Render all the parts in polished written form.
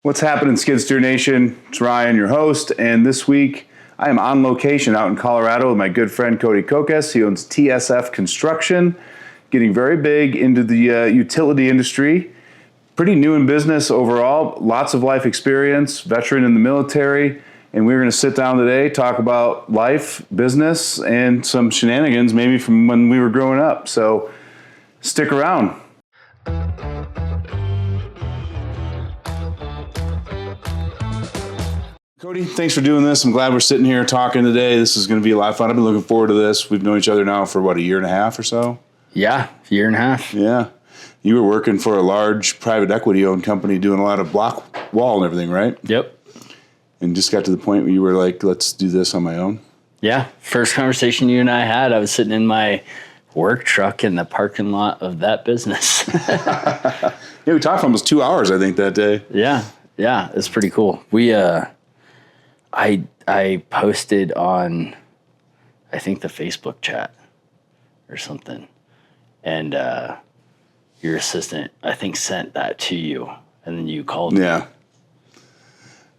What's happening, Skid Steer Nation? It's Ryan, your host, and this week I am on location out in Colorado with my good friend Cody Cocas. He owns TSF Construction, getting very big into the utility industry. Pretty new in business overall, lots of life experience, veteran in the military, and we're going to sit down today, talk about life, business, and some shenanigans maybe from when we were growing up. So stick around. Cody, thanks for doing this. I'm glad we're sitting here talking today. This is going to be a lot of fun. I've been looking forward to this. We've known each other now for, what, a year and a half or so? Yeah, a year and a half. Yeah. You were working for a large private equity-owned company doing a lot of block wall and everything, right? Yep. And just got to the point where you were like, let's do this on my own? Yeah. First conversation you and I had, I was sitting in my work truck in the parking lot of that business. Yeah, we talked for almost 2 hours, I think, that day. Yeah. It's pretty cool. I posted on, I think, the Facebook chat or something, and your assistant, I think, sent that to you, and then you called me. Yeah,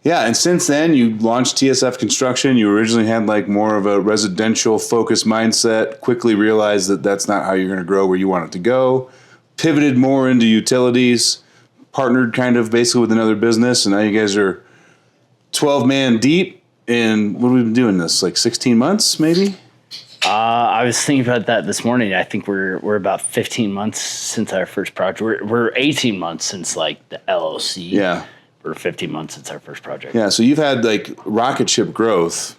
and since then, you launched TSF Construction. You originally had like more of a residential focused mindset, quickly realized that that's not how you're going to grow where you want it to go, pivoted more into utilities, partnered kind of basically with another business, and now you guys are 12-man deep. And what have we been doing this, like 16 months maybe? I was thinking about that this morning. I think we're about 15 months since our first project. We're 18 months since like the LLC. Yeah. We're 15 months since our first project. Yeah, so you've had like rocket ship growth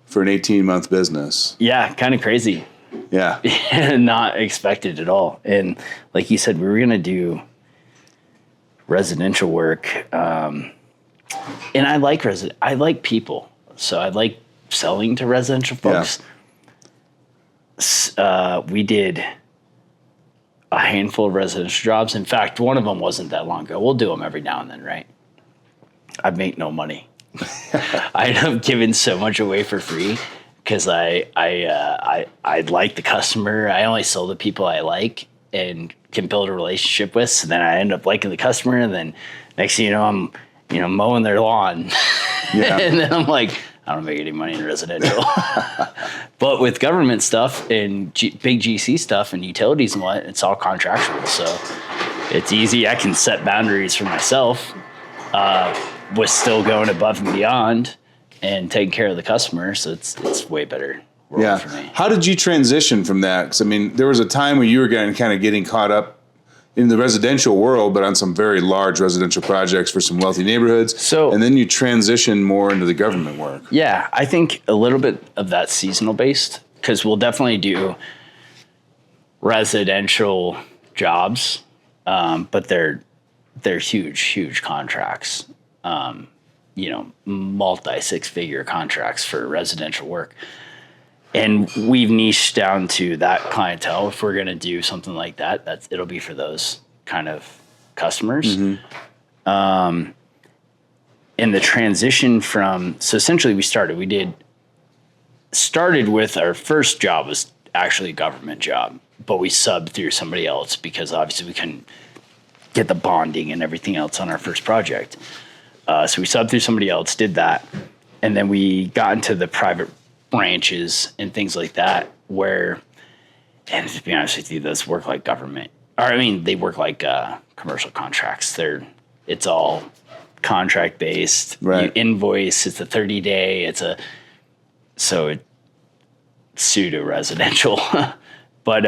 for an 18-month business. Yeah, kind of crazy. Yeah. Not expected at all. And like you said, we were going to do residential work. And I like people. So I like selling to residential folks. Yeah. We did a handful of residential jobs. In fact, one of them wasn't that long ago. We'll do them every now and then, right? I make no money. I end up giving so much away for free because I like the customer. I only sell to people I like and can build a relationship with. So then I end up liking the customer, and then next thing you know, I'm mowing their lawn. Yeah. And then I'm like, I don't make any money in residential. But with government stuff and big GC stuff and utilities and what, it's all contractual. So it's easy. I can set boundaries for myself with still going above and beyond and taking care of the customer. So it's way better world for me. How did you transition from that? Because, I mean, there was a time where you were getting caught up in the residential world, but on some very large residential projects for some wealthy neighborhoods. And then you transition more into the government work. Yeah, I think a little bit of that seasonal based, because we'll definitely do residential jobs, but they're huge contracts. Multi 6-figure contracts for residential work. And we've niched down to that clientele. If we're going to do something like that, it'll be for those kind of customers. Mm-hmm. And the transition so essentially we started with our first job was actually a government job, but we subbed through somebody else because obviously we couldn't get the bonding and everything else on our first project. So we subbed through somebody else, did that. And then we got into the private branches and things like that where, and to be honest with you, those work like government. They work like commercial contracts. It's all contract based. Right. You invoice. It's a 30-day. So it's pseudo residential. But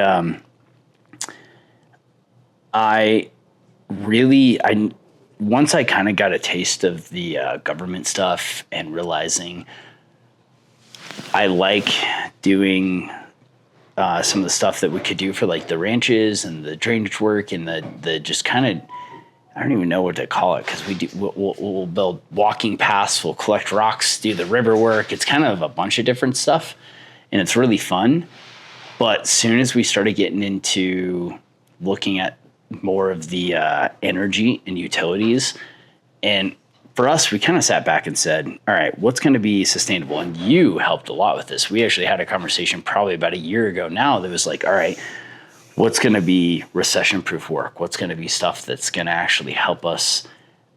once I kind of got a taste of the government stuff and realizing I like doing some of the stuff that we could do for like the ranches and the drainage work and the just kind of, I don't even know what to call it, because we'll build walking paths, we'll collect rocks, do the river work. It's kind of a bunch of different stuff, and it's really fun. But as soon as we started getting into looking at more of the energy and utilities, and for us, we kind of sat back and said, all right, what's going to be sustainable? And you helped a lot with this. We actually had a conversation probably about a year ago now that was like, all right, what's going to be recession-proof work? What's going to be stuff that's going to actually help us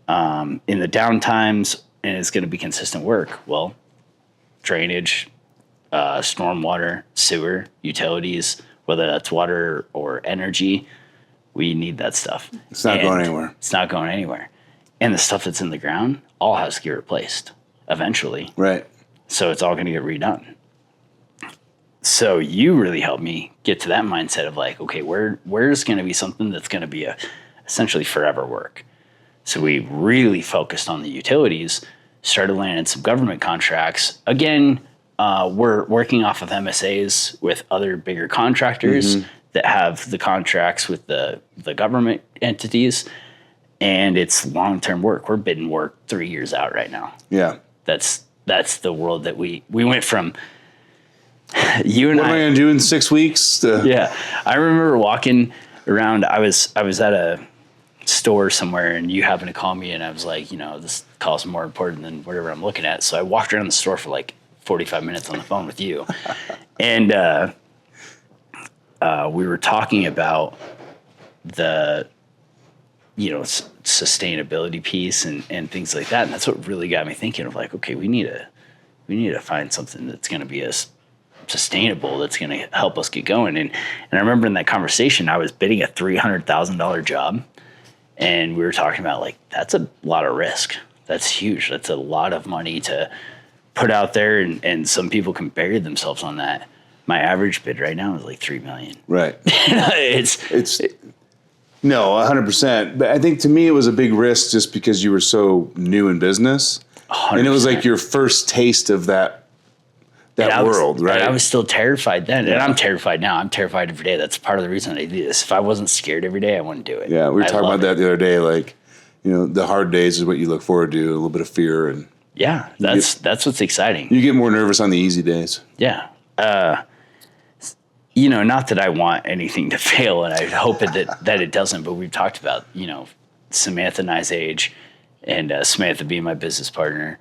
in the downtimes, and it's going to be consistent work. Well, drainage, stormwater, sewer, utilities, whether that's water or energy, we need that stuff. It's not going anywhere. It's not going anywhere. And the stuff that's in the ground all has to get replaced eventually. Right. So it's all going to get redone. So you really helped me get to that mindset of like, okay, where's going to be something that's going to be essentially forever work? So we really focused on the utilities, started landing some government contracts. Again, we're working off of MSAs with other bigger contractors that have the contracts with the government entities, and it's long-term work. We're bidding work 3 years out right now. Yeah. That's the world that we went from. You and what am I going to do in 6 weeks? Yeah. I remember walking around. I was at a store somewhere, and you happened to call me, and I was like, this call's more important than whatever I'm looking at. So I walked around the store for like 45 minutes on the phone with you. And we were talking about the, sustainability piece and things like that. And that's what really got me thinking of like, okay, we need to find something that's going to be sustainable, that's going to help us get going. And I remember in that conversation, I was bidding a $300,000 job, and we were talking about like, that's a lot of risk. That's huge. That's a lot of money to put out there. And some people can bury themselves on that. My average bid right now is like $3 million. Right. it's no, 100%. But I think to me, it was a big risk just because you were so new in business. 100%. And it was like your first taste of that world, right? And I was still terrified then, and I'm terrified now. I'm terrified every day. That's part of the reason I do this. If I wasn't scared every day, I wouldn't do it. Yeah, we were talking about that the other day. Like, the hard days is what you look forward to, a little bit of fear. And yeah, that's what's exciting. You get more nervous on the easy days. Yeah. Not that I want anything to fail, and I hope that it doesn't, but we've talked about, Samantha and I's age, and Samantha being my business partner.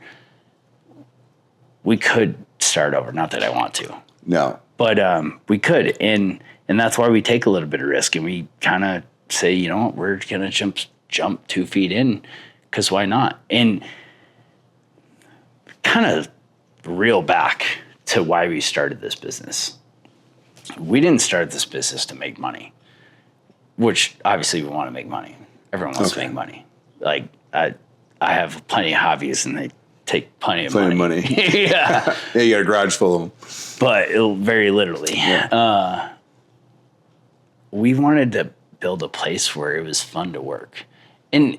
We could start over. Not that I want to. No. But we could. And that's why we take a little bit of risk, and we kind of say, we're going to jump 2 feet in, because why not? And kind of reel back to why we started this business. We didn't start this business to make money, which obviously we want to make money. Everyone wants to make money. Like I have plenty of hobbies, and they take plenty of money. Yeah. Yeah, you got a garage full of them. But very literally. Yeah. We wanted to build a place where it was fun to work. And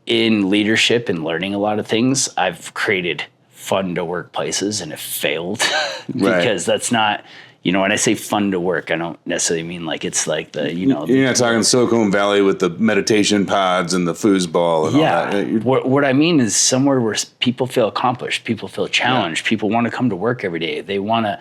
in leadership and learning a lot of things, I've created fun to work places, and it failed because that's not, when I say fun to work, I don't necessarily mean like it's like the, You're not talking Silicon Valley with the meditation pods and the foosball and all that. What I mean is somewhere where people feel accomplished, people feel challenged, people want to come to work every day. They want to,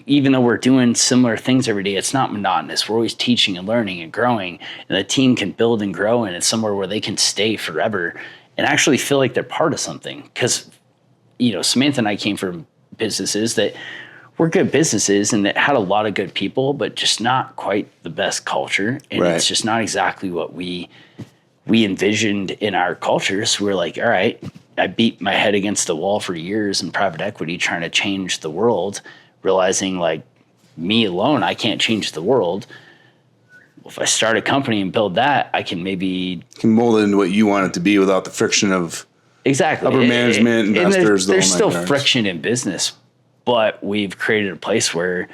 even though we're doing similar things every day, it's not monotonous. We're always teaching and learning and growing, and the team can build and grow, and it's somewhere where they can stay forever and actually feel like they're part of something. Because, Samantha and I came from businesses that were good businesses and that had a lot of good people, but just not quite the best culture. And it's just not exactly what we envisioned in our culture. So we're like, all right, I beat my head against the wall for years in private equity trying to change the world, realizing like me alone, I can't change the world. Well, if I start a company and build that, I can mold it into what you want it to be without the friction of upper management, investors. There's still friction in business, but we've created a place where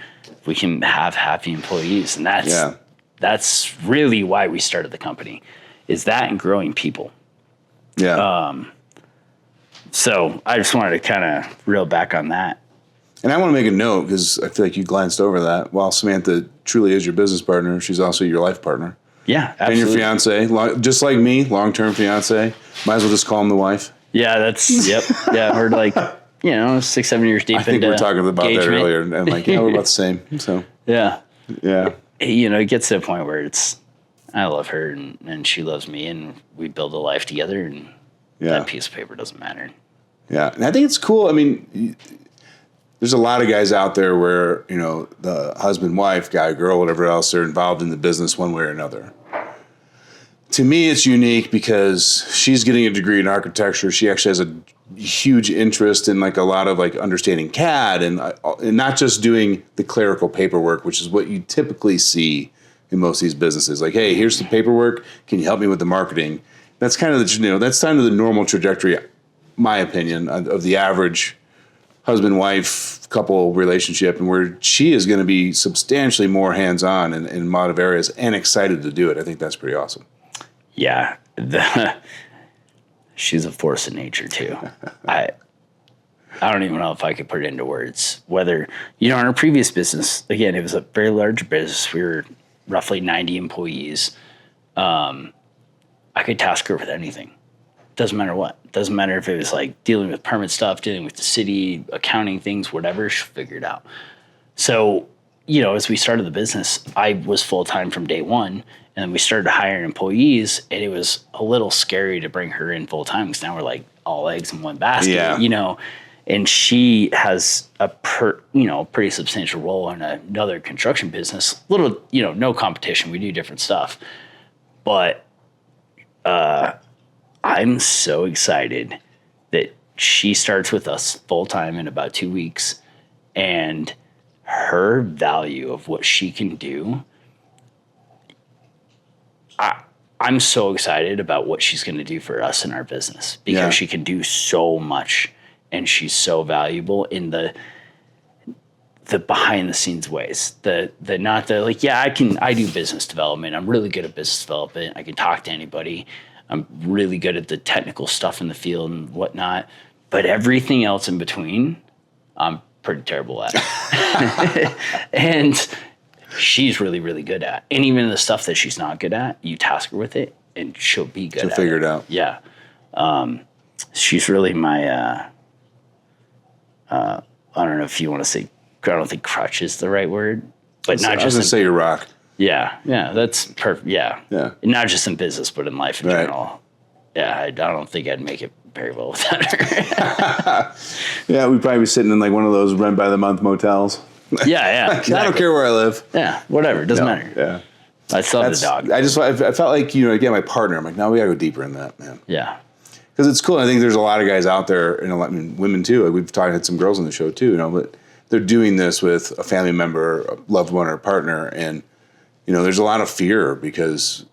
we can have happy employees. And that's really why we started the company, is that and growing people. Yeah. So I just wanted to kind of reel back on that. And I want to make a note, because I feel like you glanced over that. While Samantha truly is your business partner, she's also your life partner. Yeah, absolutely. And your fiance, just like me, long-term fiance. Might as well just call him the wife. Yeah, yep. Yeah, we're like, 6-7 years deep into I think we were talking about that earlier. And I'm like, we're about the same. So yeah. Yeah. It gets to a point where I love her and she loves me, and we build a life together, and that piece of paper doesn't matter. Yeah. And I think it's cool. I mean, there's a lot of guys out there where, the husband, wife, guy, girl, whatever else, they're involved in the business one way or another. to me, it's unique because she's getting a degree in architecture. She actually has a huge interest in like a lot of like understanding CAD and not just doing the clerical paperwork, which is what you typically see in most of these businesses. Like, hey, here's the paperwork. Can you help me with the marketing? That's kind of that's kind of the normal trajectory, my opinion, of the average husband-wife couple relationship, and where she is going to be substantially more hands-on in a lot of areas and excited to do it. I think that's pretty awesome. Yeah. She's a force of nature too. I don't even know if I could put it into words. Whether, in our previous business, again, it was a very large business. We were roughly 90 employees. I could task her with anything. Doesn't matter what. Doesn't matter if it was like dealing with permit stuff, dealing with the city, accounting things, whatever, she'll figure it out. So, as we started the business, I was full-time from day one, and then we started hiring employees, and it was a little scary to bring her in full-time because now we're like all eggs in one basket, and she has a pretty substantial role in another construction business. Little, no competition. We do different stuff. But I'm so excited that she starts with us full-time in about 2 weeks, and her value of what she can do, I'm so excited about what she's going to do for us in our business because she can do so much, and she's so valuable in the behind the scenes ways. I do business development. I'm really good at business development. I can talk to anybody. I'm really good at the technical stuff in the field and whatnot, but everything else in between, I'm pretty terrible at. And she's really, really good at. And even the stuff that she's not good at, you task her with it, and she'll be good at it. She'll figure it out. Yeah. She's really my, I don't know if you want to say, I don't think crutch is the right word, but not just. I was going to say your rock. Yeah. That's perfect. Yeah. Yeah. Not just in business, but in life in general. Yeah. I don't think I'd make it very well without her. Yeah. We'd probably be sitting in like one of those rent by the month motels. Yeah. Exactly. I don't care where I live. Yeah. Whatever. It doesn't matter. Yeah. I still have the dog. I felt like, again, my partner, I'm like, no, we got to go deeper in that, man. Yeah. Because it's cool. I think there's a lot of guys out there, and women too. Like we've had some girls on the show too, but they're doing this with a family member, a loved one, or a partner. And, there's a lot of fear because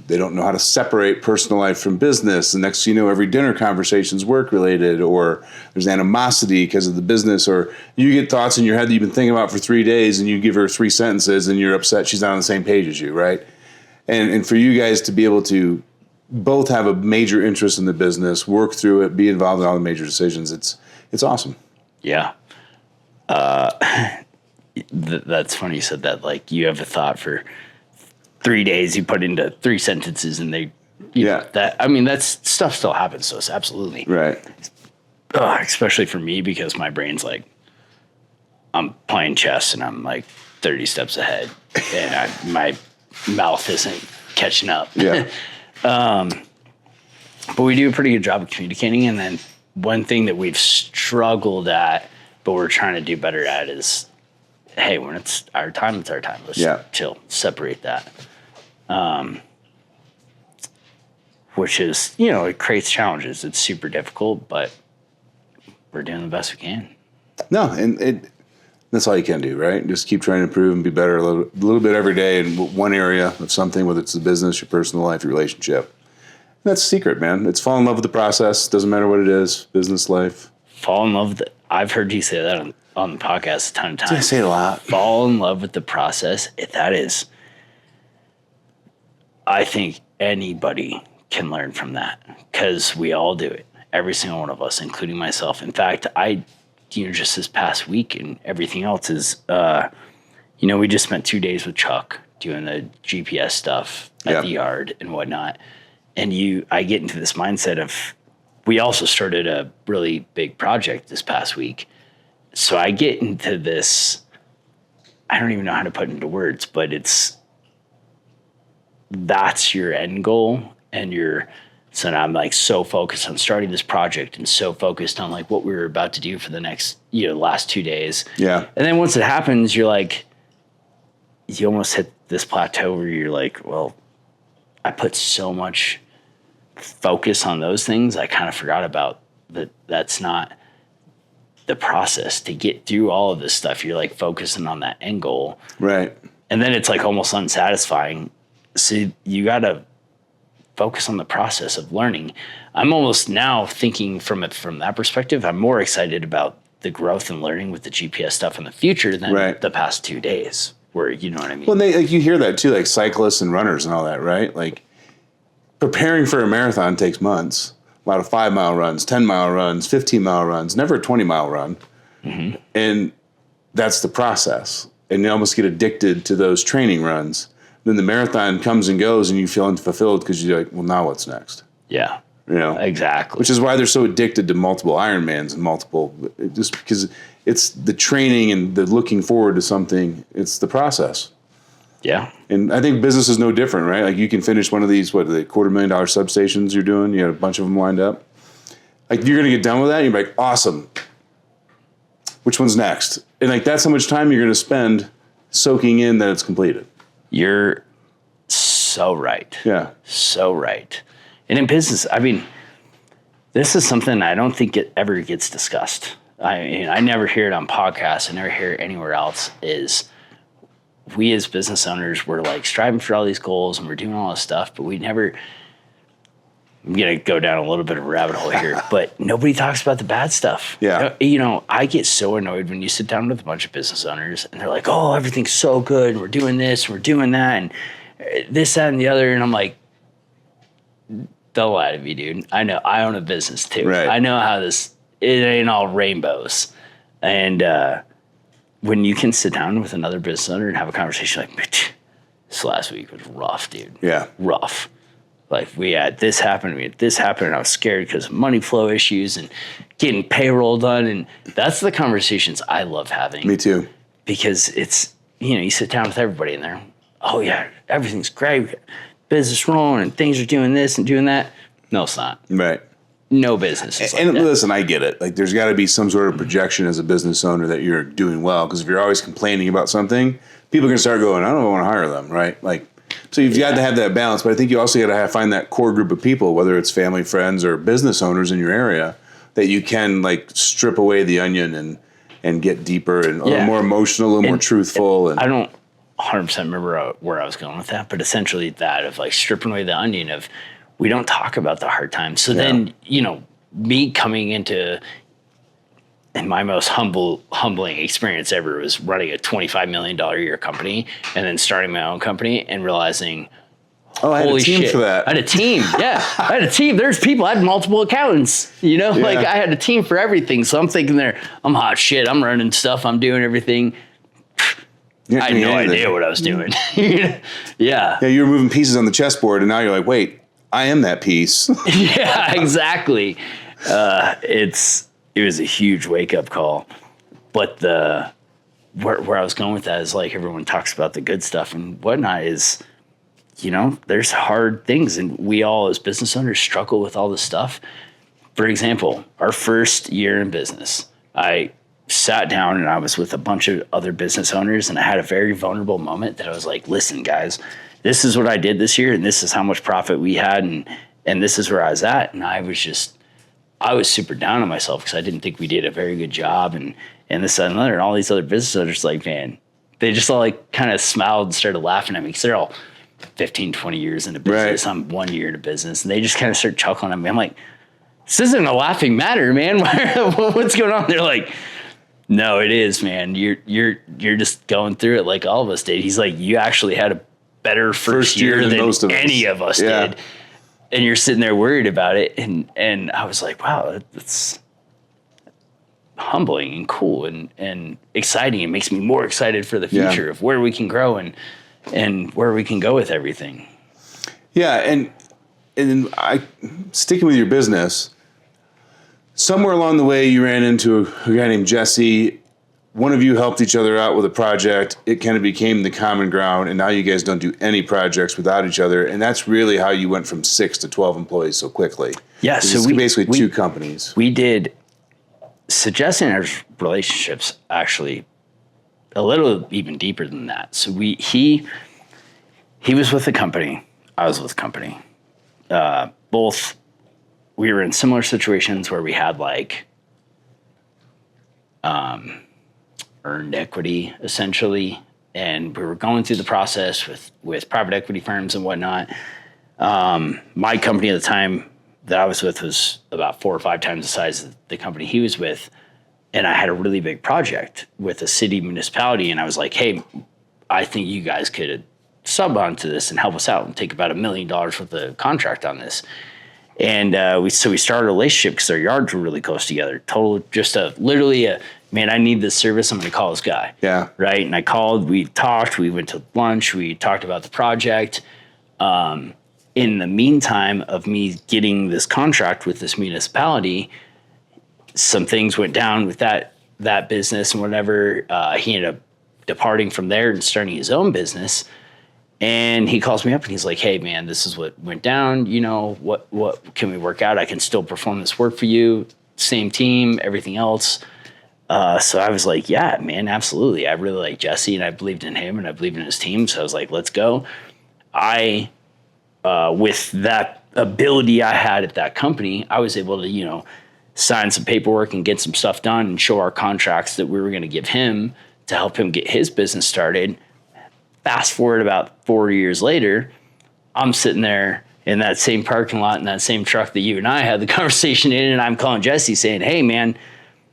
they don't know how to separate personal life from business. And next, every dinner conversation's work related, or there's animosity because of the business, or you get thoughts in your head that you've been thinking about for 3 days, and you give her 3 sentences and you're upset she's not on the same page as you, right? And for you guys to be able to both have a major interest in the business, work through it, be involved in all the major decisions, it's awesome. Yeah. That's funny you said that. Like, you have a thought for 3 days, you put into 3 sentences, and that stuff still happens to us. Absolutely. Right. Especially for me, because my brain's like, I'm playing chess and I'm like 30 steps ahead, and my mouth isn't catching up. Yeah. But we do a pretty good job of communicating. And then one thing that we've struggled at, but we're trying to do better at, is, hey, when it's our time, it's our time. Let's chill, separate that. Which is, it creates challenges. It's super difficult, but we're doing the best we can. No, and that's all you can do, right? Just keep trying to improve and be better a little bit every day in one area of something, whether it's the business, your personal life, your relationship. And that's the secret, man. It's fall in love with the process. Doesn't matter what it is, business, life. Fall in love with it. I've heard you say that on the podcast a ton of times. I say it a lot. Fall in love with the process. That is, I think anybody can learn from that, because we all do it. Every single one of us, including myself. In fact, just this past week and everything else is, we just spent 2 days with Chuck doing the GPS stuff at the yard and whatnot. And I get into this mindset of, we also started a really big project this past week. So I get into this, I don't even know how to put it into words, but that's your end goal. And so now I'm like so focused on starting this project and so focused on like what we were about to do for the next, last 2 days. Yeah. And then once it happens, you're like, you almost hit this plateau where you're like, well, I put so much focus on those things, I kind of forgot about that's not the process to get through all of this stuff. You're like focusing on that end goal. Right. And then it's like almost unsatisfying. So you got to focus on the process of learning. I'm almost now thinking from that perspective, I'm more excited about the growth and learning with the GPS stuff in the future than the past 2 days where, you know what I mean? Well, you hear that too, like cyclists and runners and all that, right? Like preparing for a marathon takes months. A lot of 5-mile runs, 10-mile runs, 15-mile runs, never a 20-mile run. Mm-hmm. And that's the process. And you almost get addicted to those training runs. Then the marathon comes and goes and you feel unfulfilled because you're like, well, now what's next? Yeah. You know? Exactly. Which is why they're so addicted to multiple Ironmans and just because it's the training and the looking forward to something. It's the process. Yeah. And I think business is no different, right? Like you can finish one of these, what are they, $250,000 substations you're doing? You had a bunch of them lined up. Like you're going to get done with that. And you're like, awesome. Which one's next? And like, that's how much time you're going to spend soaking in that it's completed. You're so right. Yeah. So right. And in business, I mean, this is something I don't think it ever gets discussed. I mean, I never hear it on podcasts. I never hear it anywhere else is we as business owners were like striving for all these goals and we're doing all this stuff, but we never, I'm going to go down a little bit of a rabbit hole here, but nobody talks about the bad stuff. Yeah. You know, I get so annoyed when you sit down with a bunch of business owners and they're like, oh, everything's so good. We're doing this, we're doing that, and this, that, and the other. And I'm like, don't lie to me, dude. I know I own a business too. Right. I know how it ain't all rainbows. And, when you can sit down with another business owner and have a conversation like, bitch, this last week was rough, dude. Yeah. Rough. Like we had this happen, and I was scared because of money flow issues and getting payroll done. And that's the conversations I love having. Me too. Because it's, you know, you sit down with everybody in there. Oh yeah, everything's great. We got business rolling and things are doing this and doing that. No, it's not. Right. No business is like and that. Listen, I get it. Like, there's got to be some sort of projection as a business owner that you're doing well. Because if you're always complaining about something, people are going to start going, I don't want to hire them, right? Like, so you've got to have that balance. But I think you also got to find that core group of people, whether it's family, friends, or business owners in your area, that you can like strip away the onion and get deeper and a little more emotional, a little more truthful. And I don't 100% remember where I was going with that, but essentially that of like stripping away the onion of, we don't talk about the hard times. So then, you know, me coming into, and my most humbling experience ever was running a $25 million a year company and then starting my own company and realizing, I had a team for that. I had a team. Yeah. I had a team. There's people. I had multiple accountants, you know, like I had a team for everything. So I'm thinking I'm hot shit. I'm running stuff. I'm doing everything. I had no idea what I was doing. Yeah. Yeah. You were moving pieces on the chessboard and now you're like, wait, I am that piece. Yeah, exactly. It was a huge wake up call, but where I was going with that is like everyone talks about the good stuff and whatnot is, you know, there's hard things and we all as business owners struggle with all this stuff. For example, our first year in business, I sat down and I was with a bunch of other business owners and I had a very vulnerable moment that I was like, listen, guys, this is what I did this year and this is how much profit we had and this is where I was at. And I was super down on myself because I didn't think we did a very good job and this and another. And all these other business owners like, man, they just all like kind of smiled and started laughing at me because they're all 15, 20 years into business. Right. I'm 1 year into business. And they just kind of start chuckling at me. I'm like, this isn't a laughing matter, man. What's going on? They're like, no, it is, man. You're just going through it like all of us did. He's like, you actually had a better first year than most of any of us did. And you're sitting there worried about it. And I was like, wow, that's humbling and cool and exciting. It makes me more excited for the future of where we can grow and where we can go with everything. Yeah. And sticking with your business, somewhere along the way, you ran into a guy named Jesse. One of you helped each other out with a project. It kind of became the common ground, and now you guys don't do any projects without each other. And that's really how you went from 6 to 12 employees so quickly. Yeah, so we basically two companies. We did suggesting our relationships actually a little even deeper than that. So he was with the company. I was with a company. Both, we were in similar situations where we had like earned equity essentially, and we were going through the process with private equity firms and whatnot. My company at the time that I was with was about 4 or 5 times the size of the company he was with, and I had a really big project with a city municipality, and I was like, hey, I think you guys could sub onto this and help us out and take about $1 million worth of contract on this. And we started a relationship because our yards were really close together. Literally man, I need this service. I'm going to call this guy. Yeah. Right. And I called, we talked, we went to lunch, we talked about the project. In the meantime of me getting this contract with this municipality, some things went down with that business and whatever. He ended up departing from there and starting his own business. And he calls me up and he's like, hey man, this is what went down. You know, what can we work out? I can still perform this work for you. Same team, everything else. So I was like, yeah, man, absolutely. I really like Jesse and I believed in him and I believed in his team. So I was like, let's go. With that ability I had at that company, I was able to, sign some paperwork and get some stuff done and show our contracts that we were going to give him to help him get his business started. Fast forward about 4 years later, I'm sitting there in that same parking lot in that same truck that you and I had the conversation in, and I'm calling Jesse saying, hey man,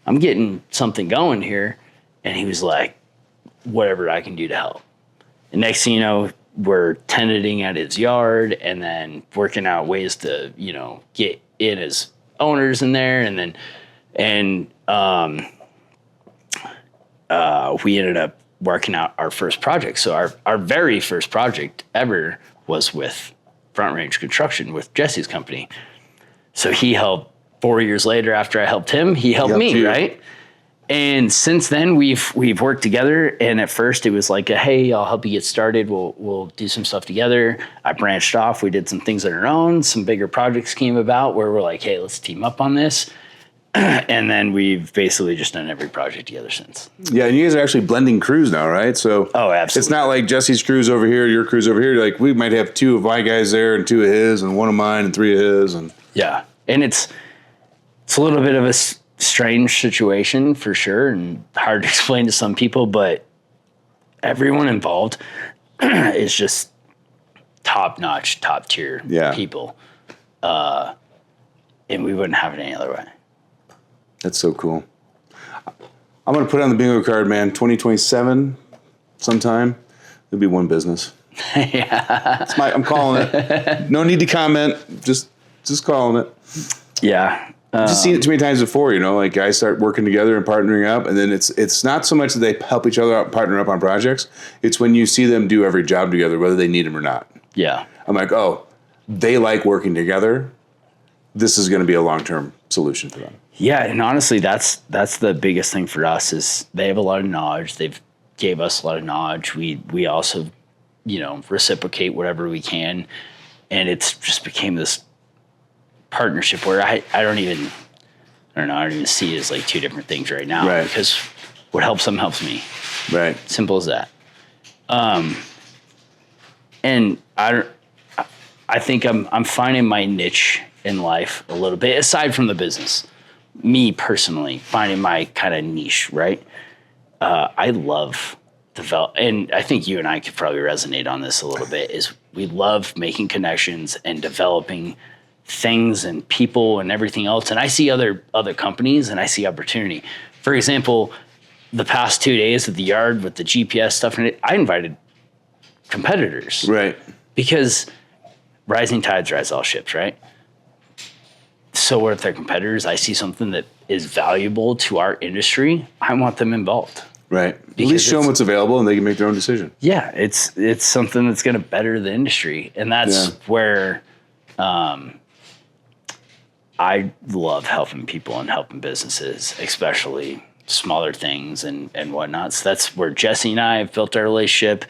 I'm getting something going here. And he was like, whatever I can do to help. And next thing you know, we're tenanting at his yard and then working out ways to, get in as owners in there. And we ended up working out our first project. So our very first project ever was with Front Range Construction with Jesse's company. So he helped 4 years later after I helped him, he helped me, you. Right? And since then we've worked together. And at first it was like, hey, I'll help you get started. We'll do some stuff together. I branched off. We did some things on our own. Some bigger projects came about where we're like, hey, let's team up on this. And then we've basically just done every project together since. Yeah, and you guys are actually blending crews now, right? So absolutely. It's not like Jesse's crew's over here, your crew's over here. Like we might have 2 of my guys there and 2 of his and 1 of mine and 3 of his. And yeah, and it's a little bit of a strange situation for sure and hard to explain to some people, but everyone involved is just top-notch, top-tier people. And we wouldn't have it any other way. That's so cool. I'm going to put it on the bingo card, man. 2027 sometime, there'll be one business. Yeah. I'm calling it. No need to comment. Just calling it. Yeah. I've just seen it too many times before, like guys start working together and partnering up, and then it's not so much that they help each other out, partner up on projects. It's when you see them do every job together, whether they need them or not. Yeah. I'm like, oh, they like working together. This is going to be a long-term solution for them. Yeah, and honestly, that's the biggest thing for us is they have a lot of knowledge. They've gave us a lot of knowledge. We also, reciprocate whatever we can, and it's just became this partnership where I don't even see it as like 2 different things right now. Right. Because what helps them helps me. Right. Simple as that. And I think I'm finding my niche in life a little bit aside from the business. Me personally finding my kind of niche, right? I love and I think you and I could probably resonate on this a little bit, is we love making connections and developing things and people and everything else. And I see other companies and I see opportunity. For example, the past 2 days at the yard with the GPS stuff in it, I invited competitors. Right. Because rising tides rise all ships, right? So what if they're competitors? I see something that is valuable to our industry. I want them involved. Right. At least show them what's available and they can make their own decision. Yeah. It's something that's going to better the industry. And that's where I love helping people and helping businesses, especially smaller things and whatnot. So that's where Jesse and I have built our relationship.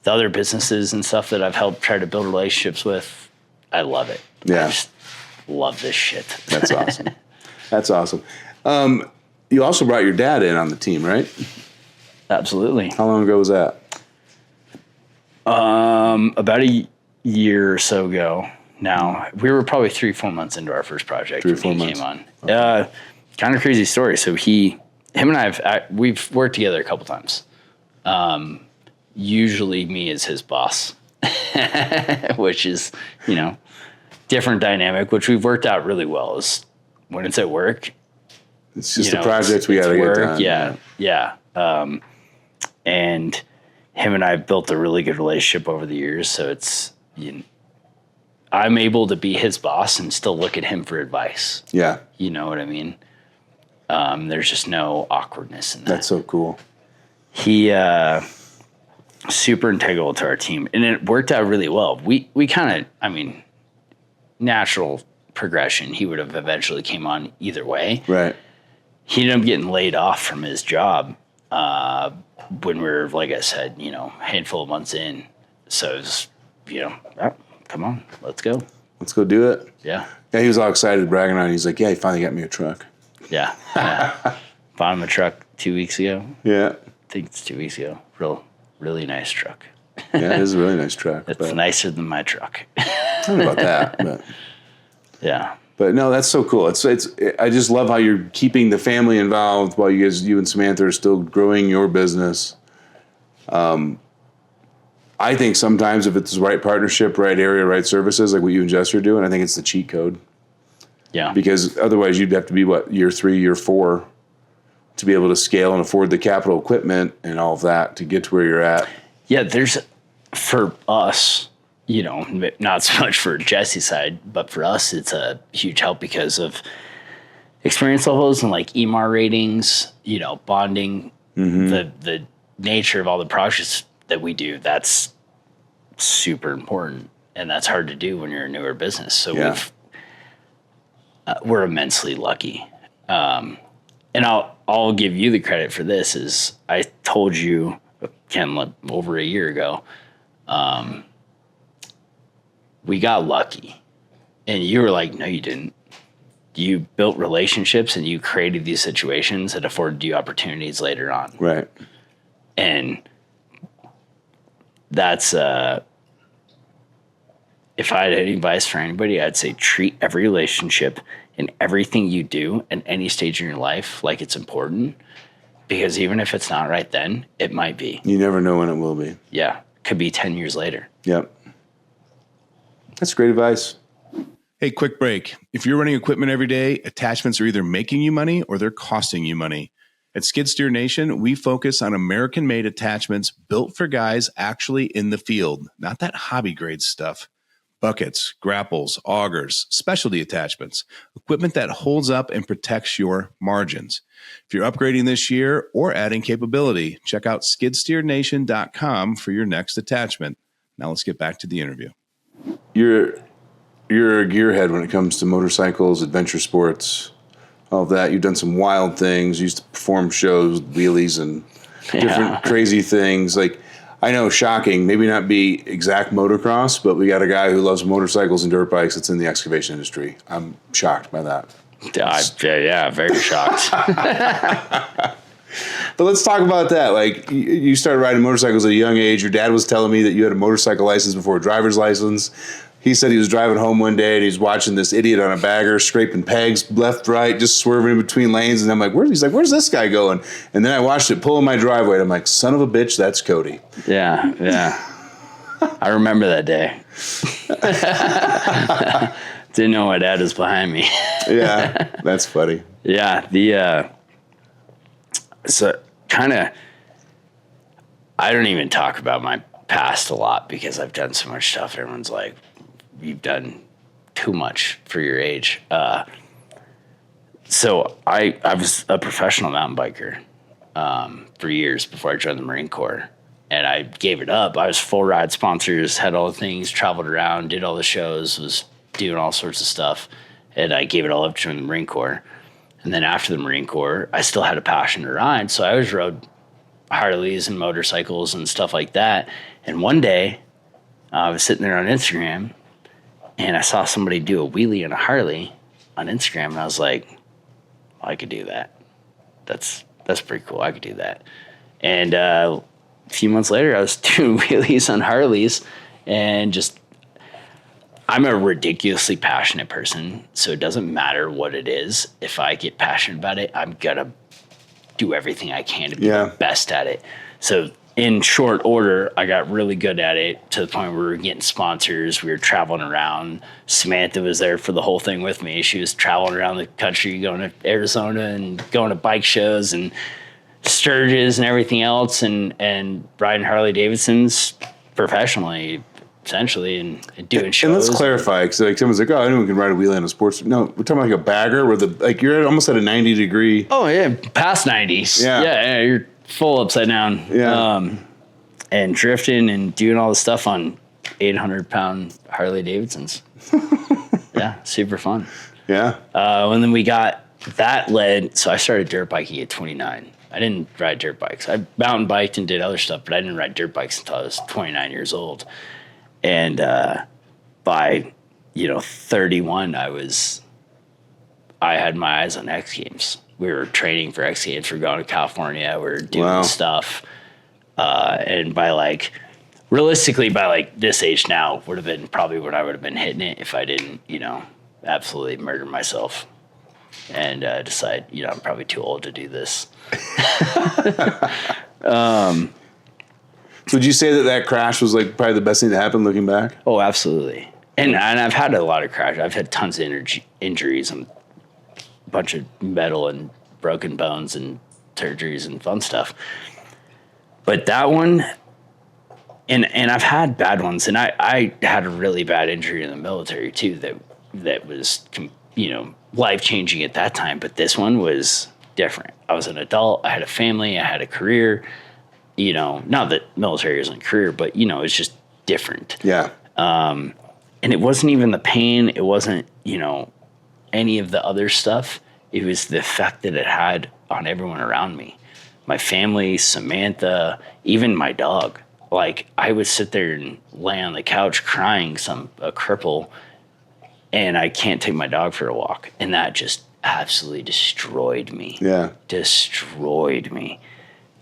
The other businesses and stuff that I've helped try to build relationships with, I love it. Yeah. I just love this shit. That's awesome. That's awesome. You also brought your dad in on the team, right? Absolutely. How long ago was that? About a year or so ago now. We were probably 3-4 months into our first project 3 or 4 when he months. came on. Okay. Kind of crazy story. So him and we've worked together a couple times. Usually me as his boss, which is, different dynamic, which we've worked out really well. Is when it's at work, it's just the projects we got to get done. Yeah. And him and I have built a really good relationship over the years. So it's, I'm able to be his boss and still look at him for advice. Yeah. You know what I mean? There's just no awkwardness in that. That's so cool. He, super integral to our team, and it worked out really well. We kind of, natural progression. He would have eventually came on either way. Right. He ended up getting laid off from his job when we were, like I said, handful of months in. So it was, come on, let's go. Let's go do it. Yeah. Yeah, he was all excited, bragging on it. He's like, yeah, he finally got me a truck. Yeah. Bought him a truck 2 weeks ago. Yeah. I think it's 2 weeks ago. Really nice truck. Yeah, it is a really nice truck. It's nicer than my truck. I don't know about that, but yeah. But no, that's so cool. It's I just love how you're keeping the family involved while you and Samantha are still growing your business. I think sometimes if it's the right partnership, right area, right services, like what you and Jess are doing, I think it's the cheat code. Yeah. Because otherwise you'd have to be, year 3, year 4 to be able to scale and afford the capital equipment and all of that to get to where you're at. Yeah, for us, not so much for Jesse's side, but for us, it's a huge help because of experience levels and like EMAR ratings, bonding, the nature of all the projects that we do. That's super important, and that's hard to do when you're a newer business. So we're immensely lucky. And I'll give you the credit for this. Is I told you, Ken, over a year ago, we got lucky. And you were like, no, you didn't. You built relationships and you created these situations that afforded you opportunities later on. Right. And that's, if I had any advice for anybody, I'd say treat every relationship and everything you do at any stage in your life like it's important. Because even if it's not right then, it might be. You never know when it will be. Yeah. Could be 10 years later. Yep. That's great advice. Hey, quick break. If you're running equipment every day, attachments are either making you money or they're costing you money. At Skid Steer Nation, we focus on American-made attachments built for guys actually in the field, not that hobby-grade stuff. Buckets, grapples, augers, specialty attachments, equipment that holds up and protects your margins. If you're upgrading this year or adding capability, check out skidsteernation.com for your next attachment. Now let's get back to the interview. You're a gearhead when it comes to motorcycles, adventure sports, all of that. You've done some wild things. You used to perform shows, wheelies, and different crazy things. Like, I know, shocking, maybe not be exact motocross, but we got a guy who loves motorcycles and dirt bikes that's in the excavation industry. I'm shocked by that. Yeah, very shocked. But let's talk about that. Like, you started riding motorcycles at a young age. Your dad was telling me that you had a motorcycle license before a driver's license. He said he was driving home one day and he's watching this idiot on a bagger scraping pegs left, right, just swerving in between lanes. And I'm like, where's this guy going? And then I watched it pull in my driveway. And I'm like, son of a bitch, that's Cody. Yeah. I remember that day. Didn't know my dad was behind me. Yeah, that's funny. Yeah, so kind of, I don't even talk about my past a lot because I've done so much stuff. Everyone's like, you've done too much for your age. So I was a professional mountain biker for years before I joined the Marine Corps. And I gave it up. I was full ride sponsors, had all the things, traveled around, did all the shows, was doing all sorts of stuff. And I gave it all up to join the Marine Corps. And then after the Marine Corps, I still had a passion to ride. So I always rode Harleys and motorcycles and stuff like that. And one day I was sitting there on Instagram and I saw somebody do a wheelie on a Harley on Instagram. And I was like, I could do that. That's pretty cool. I could do that. And a few months later, I was doing wheelies on Harleys and just I'm a ridiculously passionate person, so it doesn't matter what it is. If I get passionate about it, I'm gonna do everything I can to be the best at it. So in short order, I got really good at it to the point where we were getting sponsors. We were traveling around. Samantha was there for the whole thing with me. She was traveling around the country, going to Arizona and going to bike shows and Sturgis and everything else, and riding Harley Davidsons professionally, essentially, and doing shows. And let's clarify, because like someone's like, "Oh, anyone can ride a wheel in a sports." No, we're talking about like a bagger, where you're almost at a 90-degree. Oh yeah, past 90s. Yeah, you're full upside down. Yeah, and drifting and doing all the stuff on 800-pound Harley Davidsons. Yeah, super fun. Yeah. And then we got that led. So I started dirt biking at 29. I didn't ride dirt bikes. I mountain biked and did other stuff, but I didn't ride dirt bikes until I was 29 years old. And by 31, I had my eyes on X Games. We were training for X Games. We were going to California. We were doing stuff. And realistically, by this age now, would have been probably when I would have been hitting it if I didn't, absolutely murder myself and decide, I'm probably too old to do this. So would you say that crash was probably the best thing that happened looking back? Oh, absolutely. And I've had a lot of crashes. I've had tons of injuries and a bunch of metal and broken bones and surgeries and fun stuff. But that one, and I've had bad ones, and I had a really bad injury in the military too that was life-changing at that time. But this one was different. I was an adult. I had a family. I had a career. Not that military isn't a career, but it's just different. Yeah. And it wasn't even the pain. It wasn't any of the other stuff. It was the effect that it had on everyone around me. My family, Samantha, even my dog. I would sit there and lay on the couch crying, a cripple, and I can't take my dog for a walk. And that just absolutely destroyed me. Yeah. Destroyed me.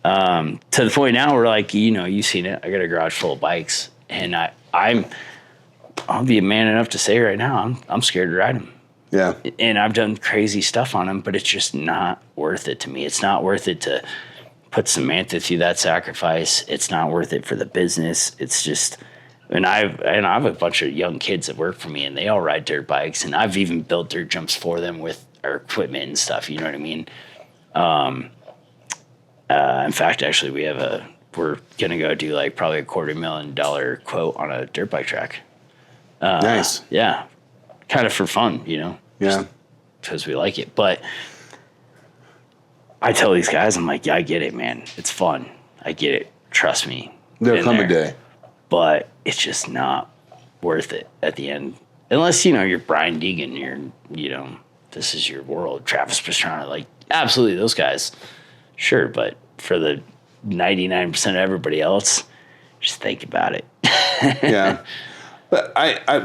To the point now where you've seen it. I got a garage full of bikes, and I'll be a man enough to say right now, I'm scared to ride them. Yeah. And I've done crazy stuff on them, but it's just not worth it to me. It's not worth it to put Samantha through that sacrifice. It's not worth it for the business. It's just, and I have a bunch of young kids that work for me, and they all ride dirt bikes, and I've even built dirt jumps for them with our equipment and stuff. You know what I mean? In fact, actually, we're gonna go do probably $250,000 quote on a dirt bike track. Nice. Yeah, kind of for fun, Yeah. because we like it. But I tell these guys, I'm like, yeah, I get it, man. It's fun. I get it. Trust me. There'll come a day. But it's just not worth it at the end. Unless, you're Brian Deegan, this is your world. Travis Pastrana, absolutely those guys. Sure, but for the 99% of everybody else, just think about it. Yeah. But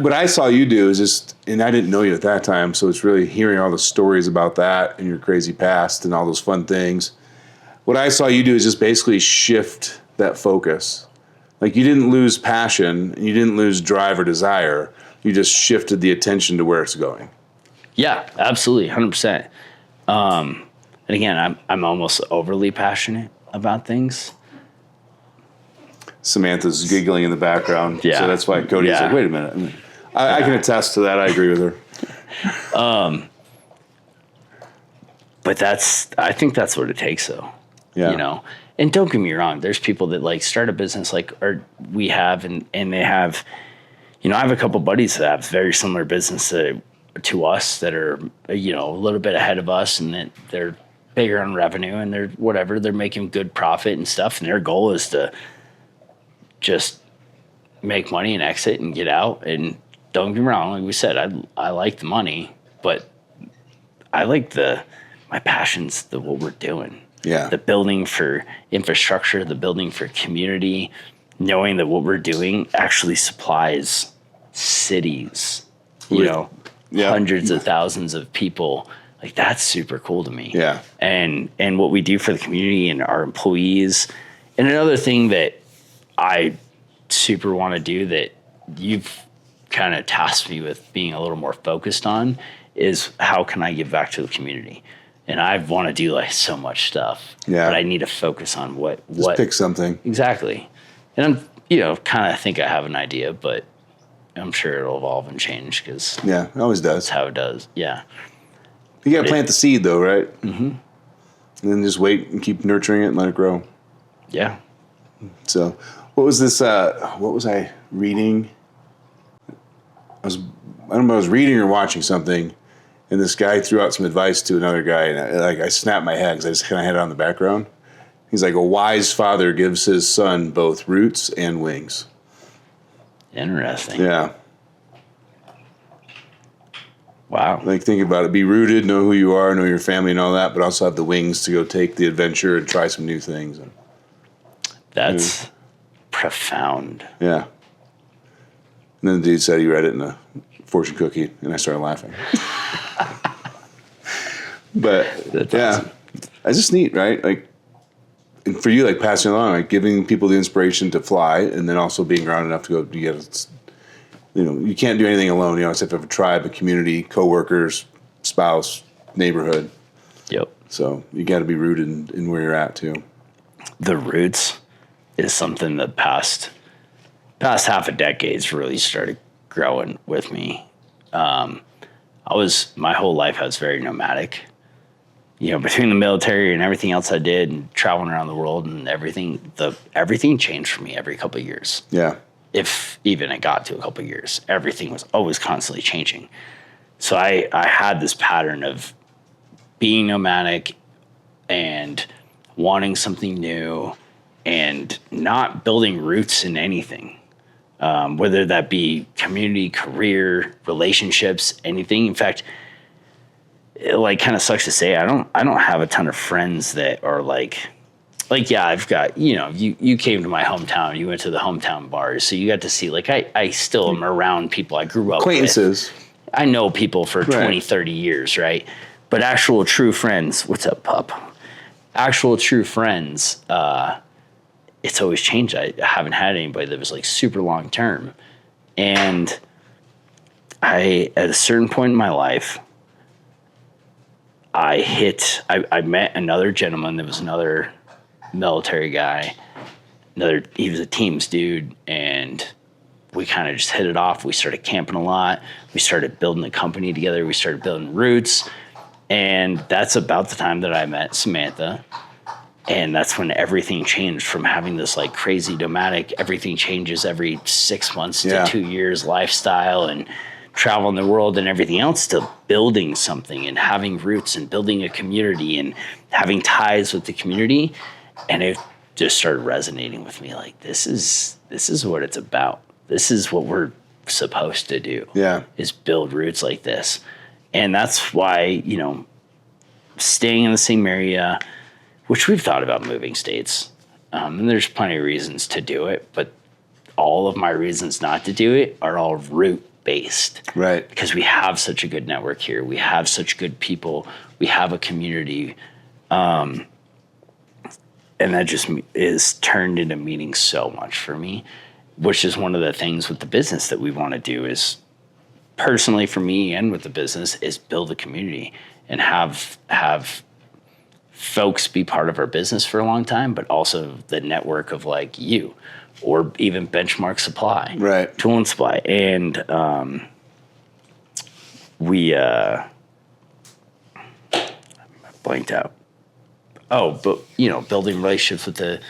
what I saw you do is just, and I didn't know you at that time, so it's really hearing all the stories about that and your crazy past and all those fun things. What I saw you do is just basically shift that focus. You didn't lose passion, and you didn't lose drive or desire. You just shifted the attention to where it's going. Yeah, absolutely, 100%. And again, I'm almost overly passionate about things. Samantha's giggling in the background. Yeah. So that's why Cody's like, wait a minute. I can attest to that. I agree with her. But I think that's what it takes, though. Yeah. And don't get me wrong. There's people that start a business or we have, and they have, I have a couple buddies that have very similar business to us that are, a little bit ahead of us, and that they're bigger on revenue, and they're making good profit and stuff. And their goal is to just make money and exit and get out. And don't get me wrong, like we said, I like the money, but I like my passion's what we're doing. Yeah. The building for infrastructure, the building for community, knowing that what we're doing actually supplies cities, hundreds of thousands of people. That's super cool to me. Yeah. And what we do for the community and our employees. And another thing that I super want to do that you've kind of tasked me with being a little more focused on is how can I give back to the community? And I want to do like so much stuff, but I need to focus on what pick something. Exactly. And I'm, you know, kind of think I have an idea, but I'm sure it'll evolve and change because it always does. That's how it does. Yeah. You got to plant the seed though, right? Mm-hmm. And then just wait and keep nurturing it and let it grow. Yeah. So what was this, what was I reading? I don't know if I was reading or watching something, and this guy threw out some advice to another guy, and I snapped my head because I just kind of had it on the background. He's like, a wise father gives his son both roots and wings. Interesting. Yeah. Wow. Like, think about it. Be rooted, know who you are, know your family and all that, but also have the wings to go take the adventure and try some new things. That's profound. Yeah. And then the dude said he read it in a fortune cookie, and I started laughing. But That's yeah, awesome. it's just neat, right? Like, and for you, like passing along, like giving people the inspiration to fly, and then also being grounded enough to go. You can't do anything alone. You know, except have a tribe, a community, coworkers, spouse, neighborhood. Yep. So you got to be rooted in where you're at too. The roots is something that past half a decade's really started growing with me. My whole life I was very nomadic. You know, between the military and everything else I did and traveling around the world and everything changed for me every couple of years. Yeah. If even it got to a couple of years, everything was always constantly changing. So I had this pattern of being nomadic and wanting something new and not building roots in anything, whether that be community, career, relationships, anything. In fact, it like kind of sucks to say, I don't have a ton of friends that are like, yeah, I've got, you know, you came to my hometown, you went to the hometown bars, so you got to see, like, I still am around people I grew up acquaintances. with. I know people for 20, 30 years, right? But actual true friends, what's up, pup? Actual true friends, it's always changed. I haven't had anybody that was like super long term. And at a certain point in my life, I met another gentleman that was another military guy. He was a teams dude, and we kind of just hit it off. We started camping a lot. We started building a company together. We started building roots. And that's about the time that I met Samantha. And that's when everything changed from having this like crazy nomadic, everything changes every 6 months to 2 years lifestyle and traveling the world and everything else, to building something and having roots and building a community and having ties with the community. And it just started resonating with me. Like, this is what it's about. This is what we're supposed to do. Yeah. Is build roots like this. And that's why, you know, staying in the same area, which we've thought about moving states. And there's plenty of reasons to do it, but all of my reasons not to do it are all root based. Right. Because we have such a good network here. We have such good people. We have a community. And that just is turned into meaning so much for me, which is one of the things with the business that we want to do is, personally for me and with the business, is build a community and have folks be part of our business for a long time, but also the network of like you or even Benchmark Supply, right? Tool and Supply. And we blanked out. Oh, but you know, building relationships with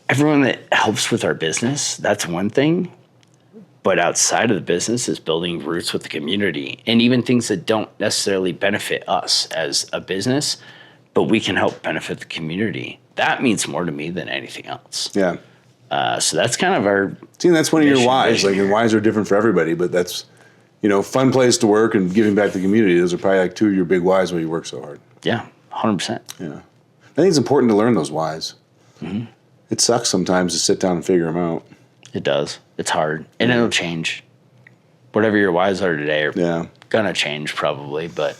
everyone that helps with our business, that's one thing. But outside of the business is building roots with the community and even things that don't necessarily benefit us as a business, but we can help benefit the community. That means more to me than anything else. Yeah. So that's kind of our. See, that's one of your whys. Like, your whys are different for everybody, but that's, you know, fun place to work and giving back to the community. Those are probably like two of your big whys why you work so hard. Yeah, 100%. Yeah. I think it's important to learn those whys. Mm-hmm. It sucks sometimes to sit down and figure them out. It does. It's hard. And it'll change. Whatever your whys are today are going to change probably, but.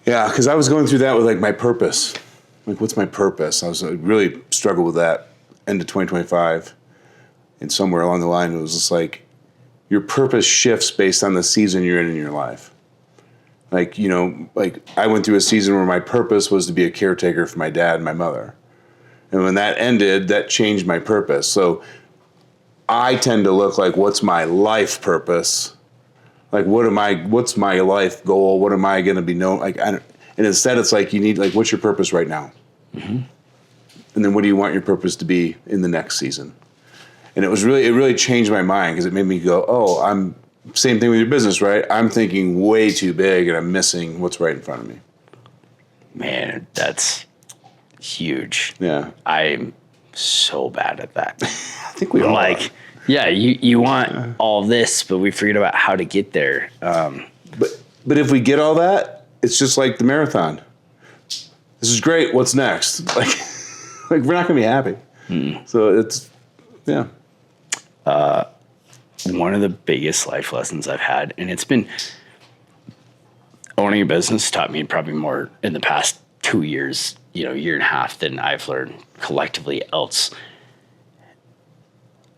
Yeah, because I was going through that with like my purpose. Like, what's my purpose? I really struggled with that end of 2025. And somewhere along the line, it was just like, your purpose shifts based on the season you're in your life. Like, you know, like I went through a season where my purpose was to be a caretaker for my dad and my mother. And when that ended, that changed my purpose. So I tend to look like, what's my life purpose? Like, what's my life goal? What am I going to be known? Like, and instead it's like, you need, like, what's your purpose right now? Mm-hmm. And then what do you want your purpose to be in the next season? And it really changed my mind, because it made me go, oh, same thing with your business, right? I'm thinking way too big and I'm missing what's right in front of me. Man, that's huge. Yeah. I'm so bad at that. I think we all are. Yeah, you want all this, but we forget about how to get there. But if we get all that, it's just like the marathon. This is great. What's next? Like we're not going to be happy. So it's, yeah. One of the biggest life lessons I've had, and it's been owning a business, taught me probably more in the past 2 years, year and a half, than I've learned collectively else.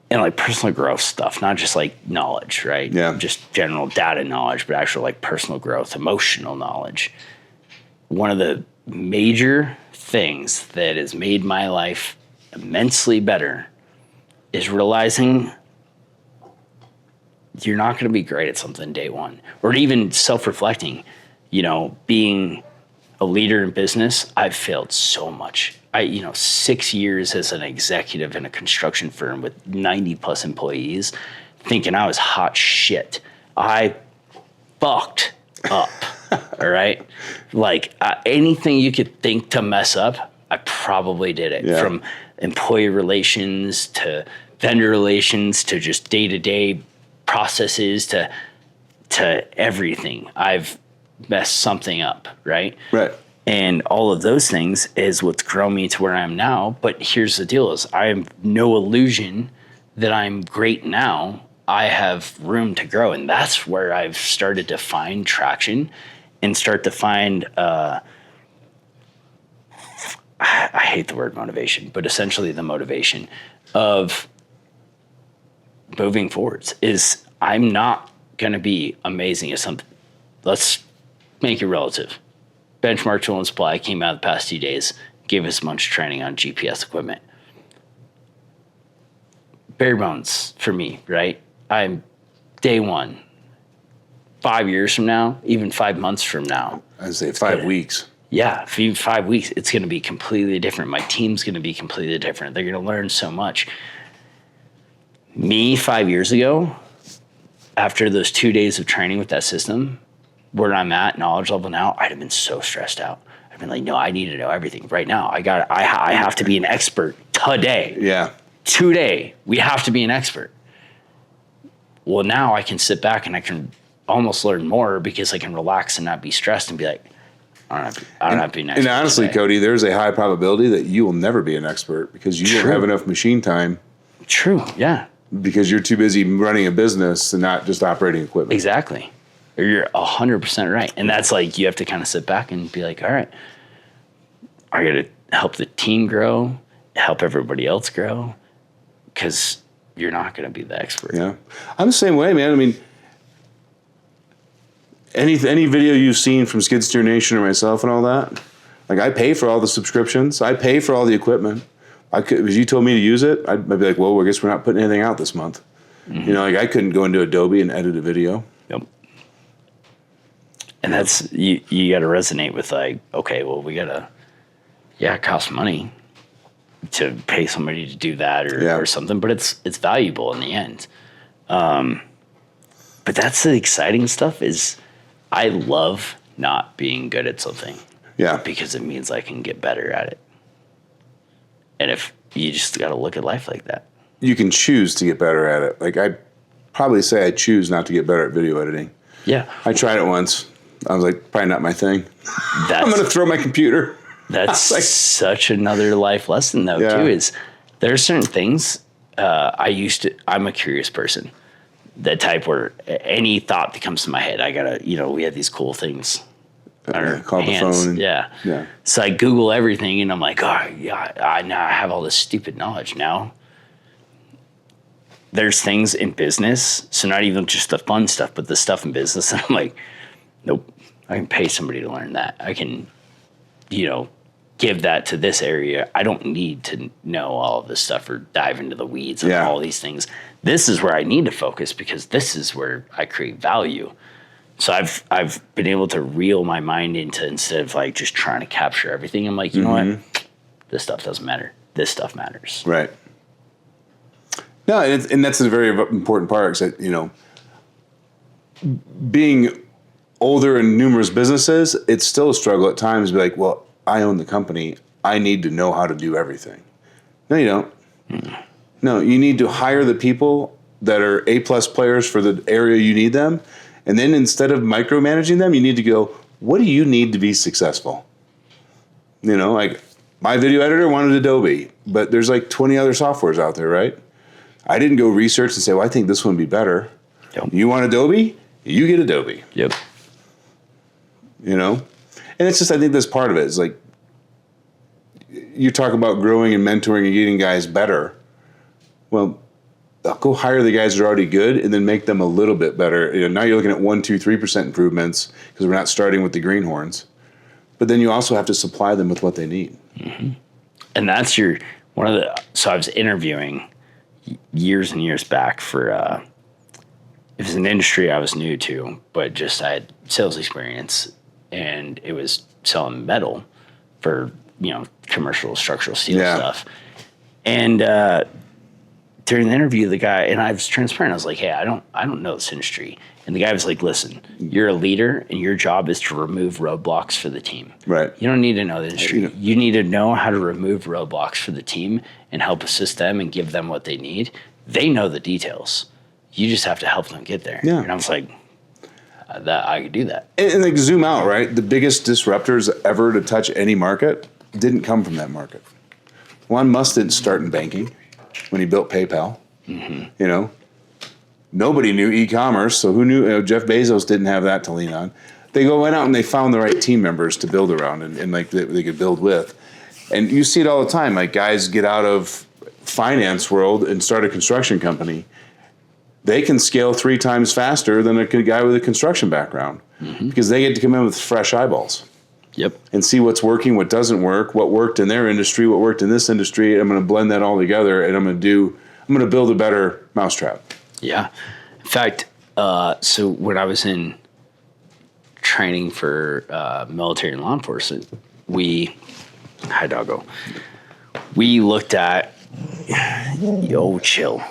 And like personal growth stuff, not just like knowledge, right? Yeah. Just general data knowledge, but actual like personal growth, emotional knowledge. One of the major things that has made my life immensely better is realizing you're not going to be great at something day one, or even self-reflecting, being a leader in business. I've failed so much. 6 years as an executive in a construction firm with 90 plus employees, thinking I was hot shit. I fucked up. All right. Like anything you could think to mess up, I probably did it. Yeah. From employee relations to vendor relations to just day-to-day processes to everything. I've messed something up. Right. Right. And all of those things is what's grown me to where I am now. But here's the deal is I have no illusion that I'm great now. I have room to grow. And that's where I've started to find traction and start to find, I hate the word motivation, but essentially the motivation of moving forwards is I'm not going to be amazing at something. Let's make it relative. Benchmark Tool and Supply came out the past 2 days, gave us a bunch of training on GPS equipment. Bare bones for me, right? I'm day one. 5 years from now, even 5 months from now. I'd say 5 weeks. Yeah, for even 5 weeks, it's going to be completely different. My team's going to be completely different. They're going to learn so much. Me 5 years ago, after those 2 days of training with that system, where I'm at, knowledge level now, I'd have been so stressed out. I'd been like, no, I need to know everything right now. I have to be an expert today. Yeah. Today, we have to be an expert. Well, now I can sit back and I can almost learn more because I can relax and not be stressed and be like, I don't have to be an expert. And honestly, today. Cody, there's a high probability that you will never be an expert because you won't have enough machine time. True, yeah. Because you're too busy running a business and not just operating equipment. Exactly. You're 100% right. And that's like, you have to kind of sit back and be like, all right, I got to help the team grow, help everybody else grow, because you're not going to be the expert. Yeah. I'm the same way, man. I mean, any video you've seen from Skid Steer Nation or myself and all that, like I pay for all the subscriptions. I pay for all the equipment. If you told me to use it, I'd be like, well, I guess we're not putting anything out this month. Mm-hmm. Like I couldn't go into Adobe and edit a video. Yep. And that's, you got to resonate with like, okay, well, we got to, it costs money to pay somebody to do that or something, but it's valuable in the end. But that's the exciting stuff is I love not being good at something. Yeah. Because it means I can get better at it. And if you just got to look at life like that. You can choose to get better at it. Like I'd probably say I choose not to get better at video editing. Yeah. I tried it once. I was like, probably not my thing. I'm going to throw my computer. That's like, such another life lesson though, too, is there are certain things I'm a curious person. That type where any thought that comes to my head, I gotta, we have these cool things. Call the phone. Yeah. So I Google everything and I'm like, oh yeah, now I have all this stupid knowledge now. there's things in business, so not even just the fun stuff, but the stuff in business. And I'm like, nope, I can pay somebody to learn that. I can, give that to this area. I don't need to know all of this stuff or dive into the weeds of all these things. This is where I need to focus because this is where I create value. So I've been able to reel my mind into, instead of like just trying to capture everything, I'm like, you know what? This stuff doesn't matter. This stuff matters. Right. No, and that's a very important part. Because, being older in numerous businesses, it's still a struggle at times to be like, well, I own the company. I need to know how to do everything. No, you don't. No, you need to hire the people that are A-plus players for the area you need them. And then instead of micromanaging them, you need to go, what do you need to be successful? Like my video editor wanted Adobe, but there's like 20 other softwares out there, right? I didn't go research and say, well, I think this one would be better. Yep. You want Adobe? You get Adobe. Yep. And it's just, I think that's part of it. It's like, you talk about growing and mentoring and getting guys better. Well, I'll go hire the guys that are already good and then make them a little bit better. Now you're looking at 1%, 2%, 3% improvements because we're not starting with the greenhorns. But then you also have to supply them with what they need. Mm-hmm. And that's so I was interviewing years and years back for, it was an industry I was new to, but just I had sales experience, and it was selling metal for, commercial structural steel stuff. And during the interview, the guy, and I was transparent, I was like, hey, I don't know this industry. And the guy was like, listen, you're a leader and your job is to remove roadblocks for the team. Right. You don't need to know the industry. You need to know how to remove roadblocks for the team and help assist them and give them what they need. They know the details. You just have to help them get there. Yeah. And I was like, that I could do that. And like zoom out, right? The biggest disruptors ever to touch any market didn't come from that market. Elon Musk didn't start in banking when he built PayPal. Mm-hmm. Nobody knew e-commerce, so who knew? Jeff Bezos didn't have that to lean on. They went out and they found the right team members to build around and like they could build with. And you see it all the time. Like guys get out of finance world and start a construction company. They can scale 3 times faster than a guy with a construction background because they get to come in with fresh eyeballs. Yep. And see what's working, what doesn't work, what worked in their industry, what worked in this industry. And I'm going to blend that all together, and I'm going to build a better mousetrap. Yeah. In fact, so when I was in training for military and law enforcement, we looked at chill.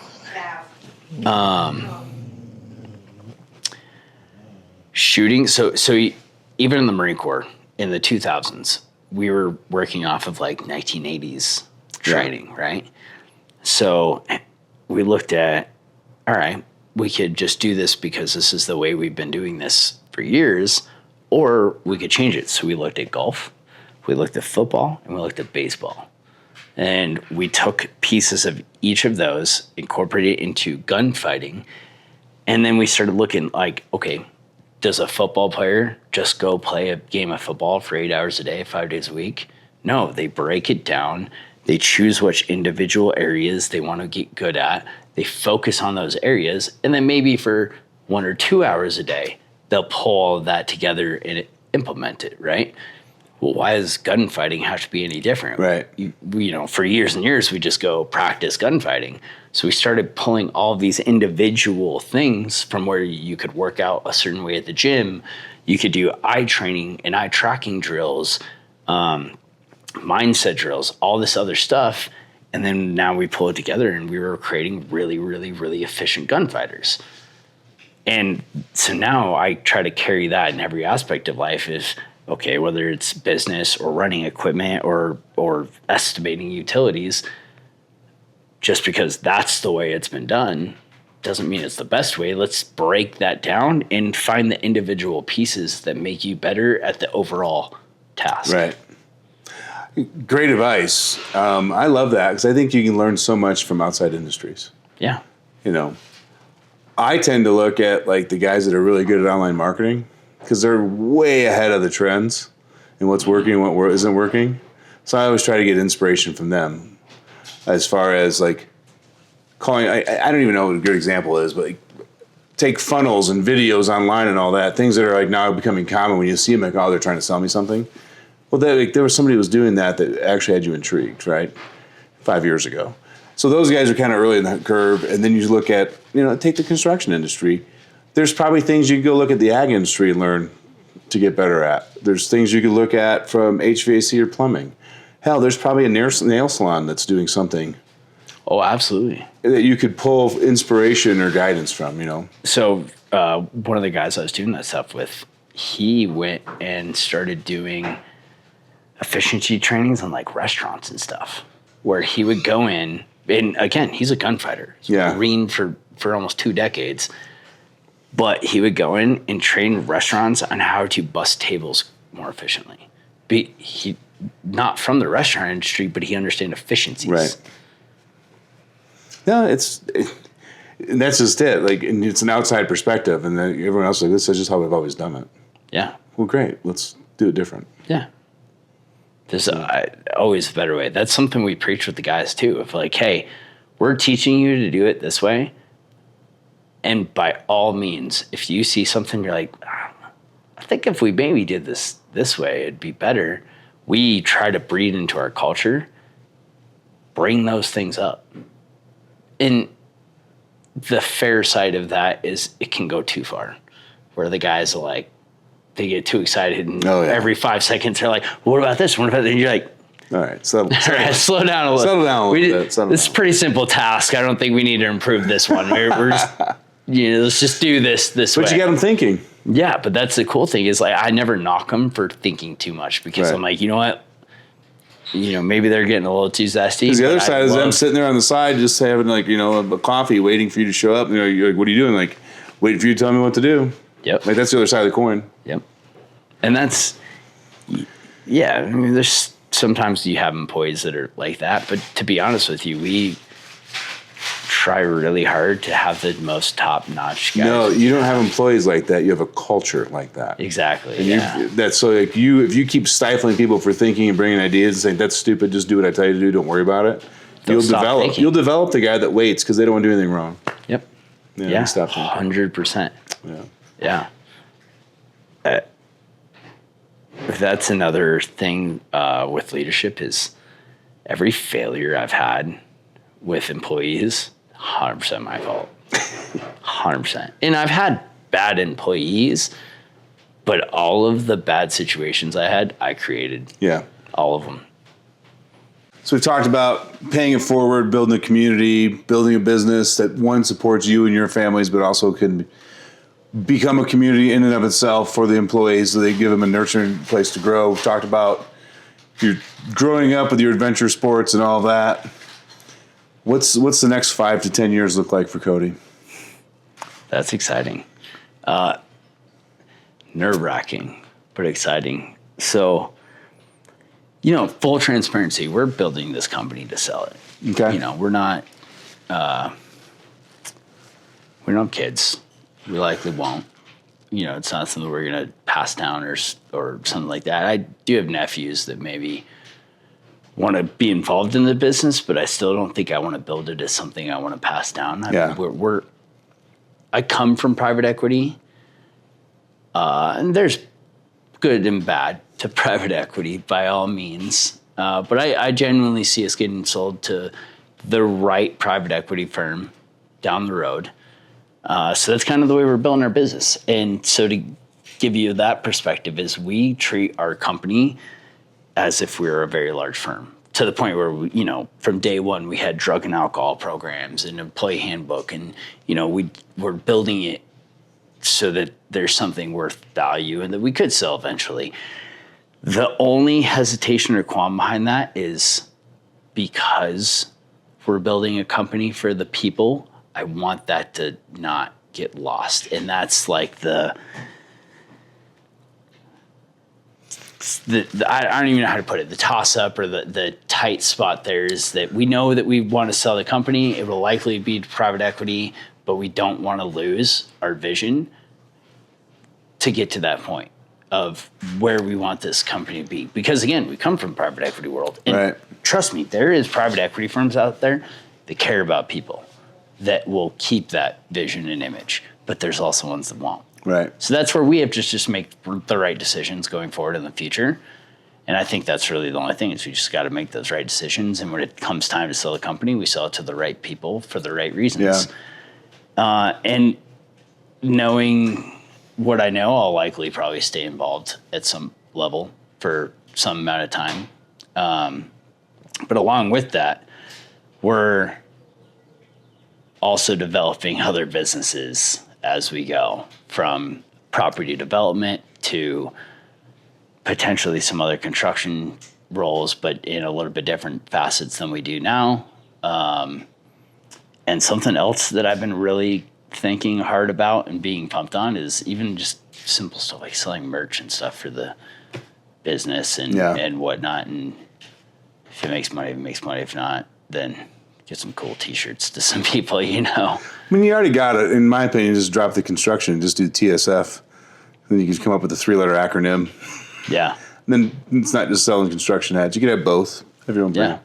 Shooting. So even in the Marine Corps in the 2000s, we were working off of like 1980s training, right? So we looked at, all right, we could just do this because this is the way we've been doing this for years, or we could change it. So we looked at golf, we looked at football, and we looked at baseball. And we took pieces of each of those, incorporated it into gunfighting, and then we started looking like, okay, does a football player just go play a game of football for 8 hours a day, 5 days a week? No, they break it down. They choose which individual areas they want to get good at. They focus on those areas, and then maybe for 1 or 2 hours a day, they'll pull all of that together and implement it, right? Well, why does gunfighting have to be any different? Right. For years and years, we just go practice gunfighting. So we started pulling all of these individual things from where you could work out a certain way at the gym. You could do eye training and eye tracking drills, mindset drills, all this other stuff. And then now we pull it together and we were creating really, really, really efficient gunfighters. And so now I try to carry that in every aspect of life. Okay, whether it's business or running equipment or estimating utilities, just because that's the way it's been done doesn't mean it's the best way. Let's break that down and find the individual pieces that make you better at the overall task. Right. Great advice. I love that because I think you can learn so much from outside industries. Yeah. I tend to look at like the guys that are really good at online marketing because they're way ahead of the trends and what's working and what isn't working. So I always try to get inspiration from them as far as like I don't even know what a good example is, but like, take funnels and videos online and all that, things that are like now becoming common. When you see them, like, oh, they're trying to sell me something. Well, there was somebody who was doing that actually had you intrigued, right? 5 years ago. So those guys are kind of early in the curve. And then you look at, take the construction industry. There's probably things you can go look at the ag industry and learn to get better at. There's things you can look at from HVAC or plumbing. Hell, there's probably a nail salon that's doing something. Oh, absolutely. That you could pull inspiration or guidance from, So one of the guys I was doing that stuff with, he went and started doing efficiency trainings on like restaurants and stuff, where he would go in, and again, he's a gunfighter. He's a Marine for almost 2 decades. But he would go in and train restaurants on how to bust tables more efficiently. He not from the restaurant industry, but he understands efficiencies. Right. Yeah, that's just it. Like, and it's an outside perspective, and then everyone else is like, this is just how we've always done it. Yeah. Well, great. Let's do it different. Yeah. There's always a better way. That's something we preach with the guys too. Of like, hey, we're teaching you to do it this way. And by all means, if you see something, you're like, I think if we maybe did this way, it'd be better. We try to breed into our culture, bring those things up. And the fair side of that is it can go too far, where the guys are like, they get too excited, and every 5 seconds they're like, what about this? What about that? And you're like, all right, slow down a little. Settle down a little bit. This is a pretty simple task. I don't think we need to improve this one. We're just, let's just do this way. But you got them thinking. Yeah, but that's the cool thing is like I never knock them for thinking too much because I'm like, you know what? Maybe they're getting a little too zesty. Because the other side is them sitting there on the side just having like, a coffee waiting for you to show up. You're like, what are you doing? Like, waiting for you to tell me what to do. Yep. Like, that's the other side of the coin. Yep. And that's, I mean, there's sometimes you have employees that are like that. But to be honest with you, we try really hard to have the most top-notch guys. No, you don't have employees like that. You have a culture like that. Exactly. And that's so like if you keep stifling people for thinking and bringing ideas and saying that's stupid, just do what I tell you to do. Don't worry about it. You'll develop the guy that waits because they don't want to do anything wrong. Yep. Yeah. 100%. Yeah. That's another thing with leadership is every failure I've had with employees, 100% my fault. 100%. And I've had bad employees, but all of the bad situations I had, I created. Yeah. All of them. So we've talked about paying it forward, building a community, building a business that one supports you and your families, but also can become a community in and of itself for the employees so they give them a nurturing place to grow. We've talked about your growing up with your adventure sports and all that. What's the next 5 to 10 years look like for Cody? That's exciting. Nerve-wracking, but exciting. So, full transparency, we're building this company to sell it. Okay. We're not kids. We likely won't. It's not something we're going to pass down or something like that. I do have nephews that maybe want to be involved in the business, but I still don't think I want to build it as something I want to pass down. I come from private equity, and there's good and bad to private equity by all means. But I genuinely see us getting sold to the right private equity firm down the road. So that's kind of the way we're building our business. And so to give you that perspective is we treat our company as if we were a very large firm to the point where, from day one, we had drug and alcohol programs and employee handbook. And, we're building it so that there's something worth value and that we could sell eventually. The only hesitation or qualm behind that is because we're building a company for the people, I want that to not get lost. And that's like I don't even know how to put it, the toss up or the tight spot there is that we know that we want to sell the company. It will likely be to private equity, but we don't want to lose our vision to get to that point of where we want this company to be. Because again, we come from private equity world. And trust me, there is private equity firms out there that care about people. that will keep that vision and image, but there's also ones that won't. Right. So that's where we have to just make the right decisions going forward in the future. And I think that's really the only thing is we just got to make those right decisions. And when it comes time to sell the company, we sell it to the right people for the right reasons. Yeah. And knowing what I know, I'll likely probably stay involved at some level for some amount of time. But along with that, we're also developing other businesses as we go, from property development to potentially some other construction roles, but in a little bit different facets than we do now. And something else that I've been really thinking hard about and being pumped on is even just simple stuff like selling merch and stuff for the business and whatnot. And if it makes money, it makes money. If not, then get some cool t-shirts to some people, you know. I mean, you already got it. In my opinion, just drop the construction and just do TSF. Then you can come up with a 3-letter acronym. Yeah. And then it's not just selling construction hats. You could have both. Have your own brand.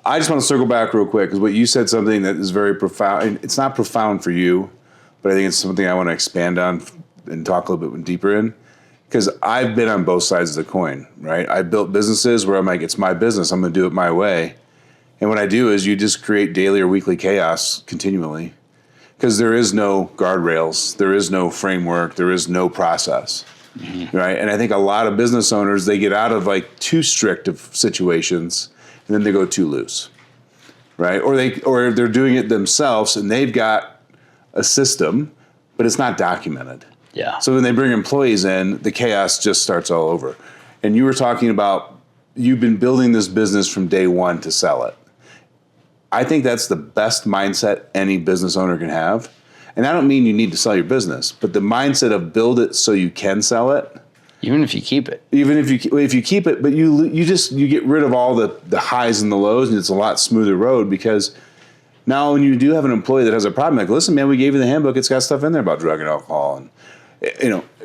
I just want to circle back real quick because what you said something that is very profound. And it's not profound for you, but I think it's something I want to expand on and talk a little bit deeper in. Because I've been on both sides of the coin, right? I built businesses where I'm like, it's my business. I'm going to do it my way. And what I do is you just create daily or weekly chaos continually because there is no guardrails. There is no framework. There is no process, right? And I think a lot of business owners, they get out of like too strict of situations and then they go too loose, right? Or they're doing it themselves and they've got a system, but it's not documented. Yeah. So when they bring employees in, the chaos just starts all over. And you were talking about you've been building this business from day one to sell it. I think that's the best mindset any business owner can have. And I don't mean you need to sell your business, but the mindset of build it so you can sell it. Even if you keep it. Even if you keep it, but you get rid of all the highs and the lows, and it's a lot smoother road because now when you do have an employee that has a problem, like, listen, man, we gave you the handbook. It's got stuff in there about drug and alcohol, and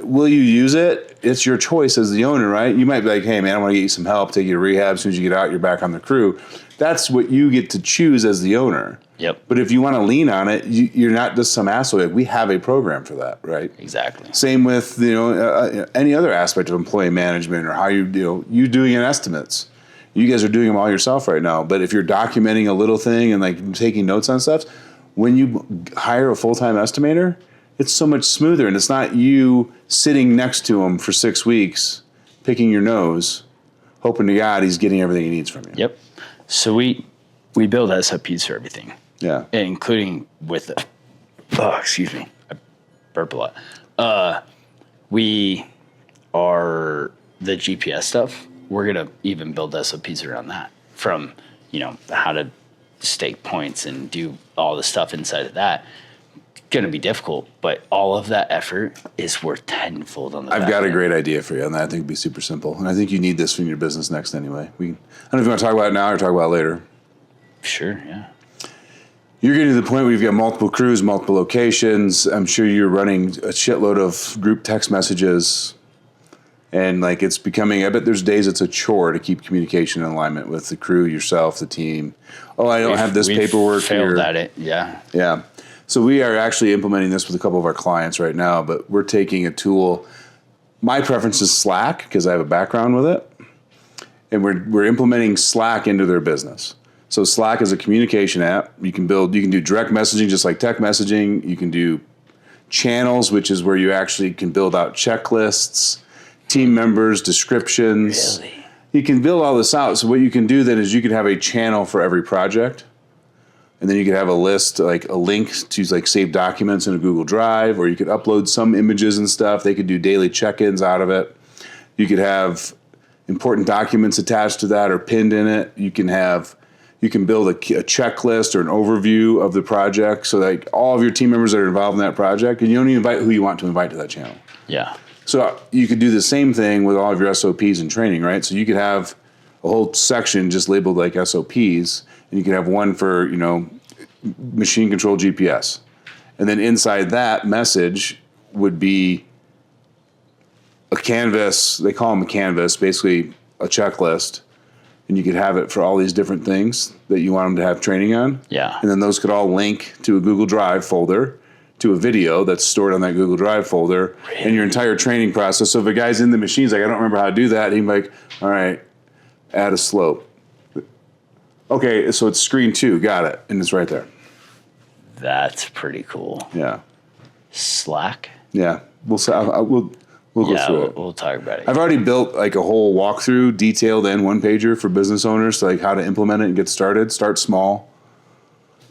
will you use it? It's your choice as the owner, right? You might be like, hey, man, I want to get you some help, take you to rehab. As soon as you get out, you're back on the crew. That's what you get to choose as the owner. Yep. But if you want to lean on it, you're not just some asshole. We have a program for that, right? Exactly. Same with any other aspect of employee management or how you doing in estimates. You guys are doing them all yourself right now. But if you're documenting a little thing and like taking notes on stuff, when you hire a full-time estimator, it's so much smoother, and it's not you sitting next to him for 6 weeks, picking your nose, hoping to God he's getting everything he needs from you. Yep. So we build SOPs for everything. Yeah. Including with excuse me, I burp a lot. We are the GPS stuff. We're gonna even build SOPs around that, from how to stake points and do all the stuff inside of that. Going to be difficult, but all of that effort is worth tenfold on the I've back got a end. great idea for you, and I think it'd be super simple. And I think you need this in your business next anyway. I don't know if you want to talk about it now or talk about it later. Sure, yeah. You're getting to the point where you've got multiple crews, multiple locations. I'm sure you're running a shitload of group text messages. And like it's becoming, I bet there's days it's a chore to keep communication in alignment with the crew, yourself, the team. Oh, I don't have this paperwork here. Failed at it, yeah. Yeah. So we are actually implementing this with a couple of our clients right now, but we're taking a tool. My preference is Slack because I have a background with it. And we're implementing Slack into their business. So Slack is a communication app. You can do direct messaging just like text messaging. You can do channels, which is where you actually can build out checklists, team members, descriptions. Really? You can build all this out. So what you can do then is you can have a channel for every project. And then you could have a list, like a link to like save documents in a Google Drive, or you could upload some images and stuff. They could do daily check-ins out of it. You could have important documents attached to that or pinned in it. You can build a checklist or an overview of the project so that all of your team members that are involved in that project, and you only invite who you want to invite to that channel. Yeah. So you could do the same thing with all of your SOPs and training, right? So you could have a whole section just labeled like SOPs, and you could have one for, machine control GPS. And then inside that message would be a canvas. They call them a canvas, basically a checklist and you could have it for all these different things that you want them to have training on. Yeah. And then those could all link to a Google Drive folder, to a video that's stored on that Google Drive folder, and your entire training process. So if a guy's in the machines, like, I don't remember how to do that, he'd be like, all right, add a slope. Okay, so it's screen 2, got it, and it's right there. That's pretty cool. Yeah. Slack? Yeah. We'll go through it. We'll talk about it. I've already built like a whole walkthrough, detailed and one-pager for business owners, like how to implement it and get started. Start small.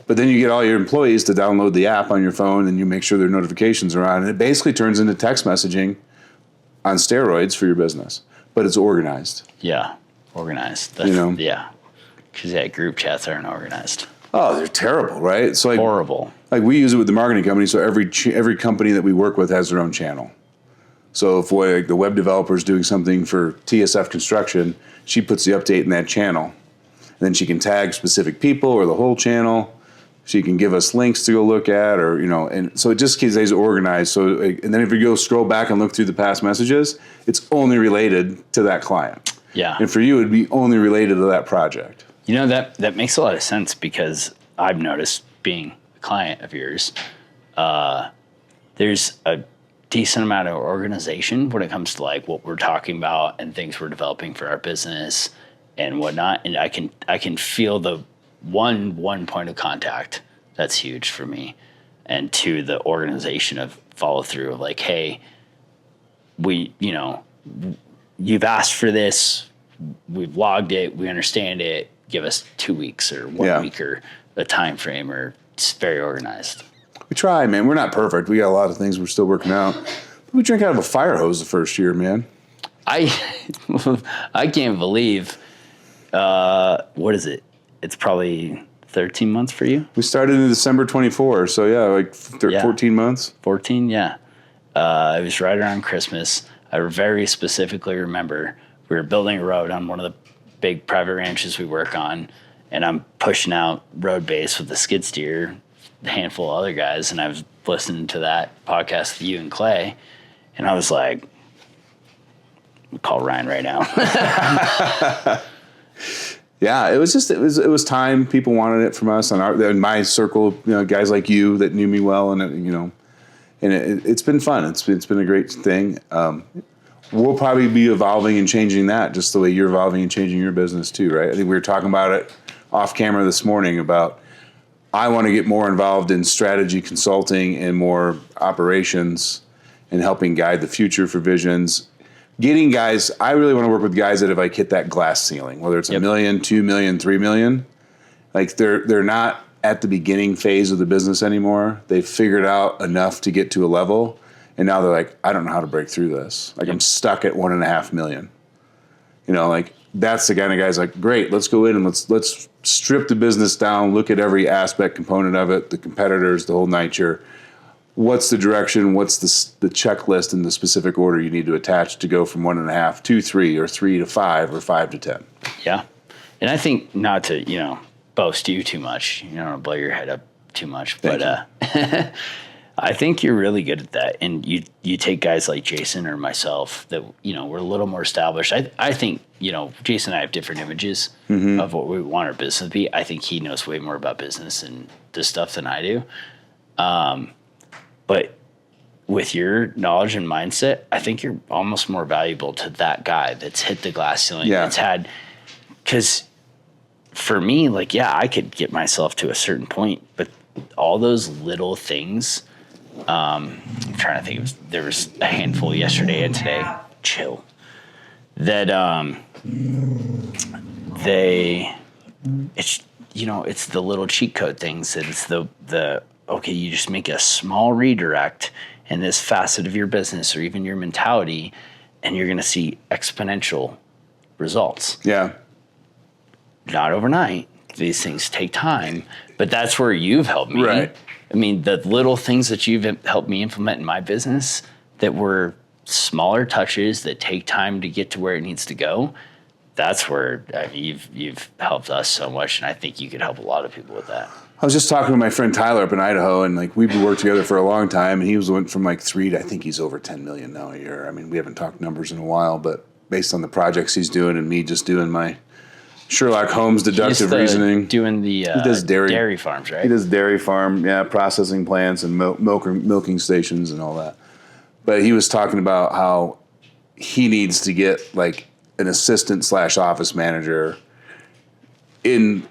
But then you get all your employees to download the app on your phone, and you make sure their notifications are on. And it basically turns into text messaging on steroids for your business. But it's organized. Yeah, organized. Yeah. Because group chats aren't organized. Oh, they're terrible, right? So like, horrible. Like we use it with the marketing company, so every company that we work with has their own channel. So if the web developer is doing something for TSF Construction, she puts the update in that channel. And then she can tag specific people or the whole channel. She can give us links to go look at, or, and so it just stays organized. So, and then if you go scroll back and look through the past messages, it's only related to that client. Yeah. And for you, it'd be only related to that project. That makes a lot of sense, because I've noticed, being a client of yours, there's a decent amount of organization when it comes to like what we're talking about and things we're developing for our business and whatnot. And I can feel the one point of contact. That's huge for me. And 2, the organization of follow through of like, hey, you've asked for this, we've logged it, we understand it, give us 2 weeks or 1 week or a time frame, or it's very organized. We try, man. We're not perfect. We got a lot of things we're still working out. But we drank out of a fire hose the first year, man. I can't believe, what is it? It's probably 13 months for you? We started in December 24, so yeah, like 14 months. 14, yeah. It was right around Christmas. I very specifically remember we were building a road on one of the big private ranches we work on, and I'm pushing out road base with the skid steer, a handful of other guys, and I was listening to that podcast with you and Clay, and I was like, I'll call Ryan right now. Yeah, it was time. People wanted it from us, in my circle, guys like you that knew me well, and it's been fun. It's been a great thing. We'll probably be evolving and changing that just the way you're evolving and changing your business too, right? I think we were talking about it off camera this morning about I want to get more involved in strategy consulting and more operations and helping guide the future for visions. Getting guys, I really want to work with guys that have like hit that glass ceiling, whether it's $1 million, $2 million, $3 million. Like they're not at the beginning phase of the business anymore. They've figured out enough to get to a level. And now they're like, I don't know how to break through this. Like I'm stuck at $1.5 million. Like that's the kind of guys like, great, let's go in and let's strip the business down, look at every aspect, component of it, the competitors, the whole nightshare. What's the direction? What's the checklist and the specific order you need to attach to go from 1.5 to 3, or 3 to 5, or 5 to 10? Yeah. And I think, not to, boast you too much, you don't want to blow your head up too much, but I think you're really good at that. And you take guys like Jason or myself that, we're a little more established. I think, Jason and I have different images of what we want our business to be. I think he knows way more about business and this stuff than I do. But with your knowledge and mindset, I think you're almost more valuable to that guy that's hit the glass ceiling. Yeah. That's had, because for me, like, I could get myself to a certain point, but all those little things, I'm trying to think there was a handful yesterday and today, chill, that it's the little cheat code things, and it's the okay, you just make a small redirect in this facet of your business or even your mentality, and you're going to see exponential results. Yeah. Not overnight. These things take time, but that's where you've helped me. Right. I mean, the little things that you've helped me implement in my business that were smaller touches that take time to get to where it needs to go, that's where you've helped us so much, and I think you could help a lot of people with that. I was just talking to my friend Tyler up in Idaho, and like we've worked together for a long time, and he went from like 3 to I think he's over 10 million now a year. I mean, we haven't talked numbers in a while, but based on the projects he's doing and me just doing my Sherlock Holmes deductive He's reasoning. doing the He does dairy farms, right? He does dairy farm, processing plants and milking stations and all that. But he was talking about how he needs to get like an assistant / office manager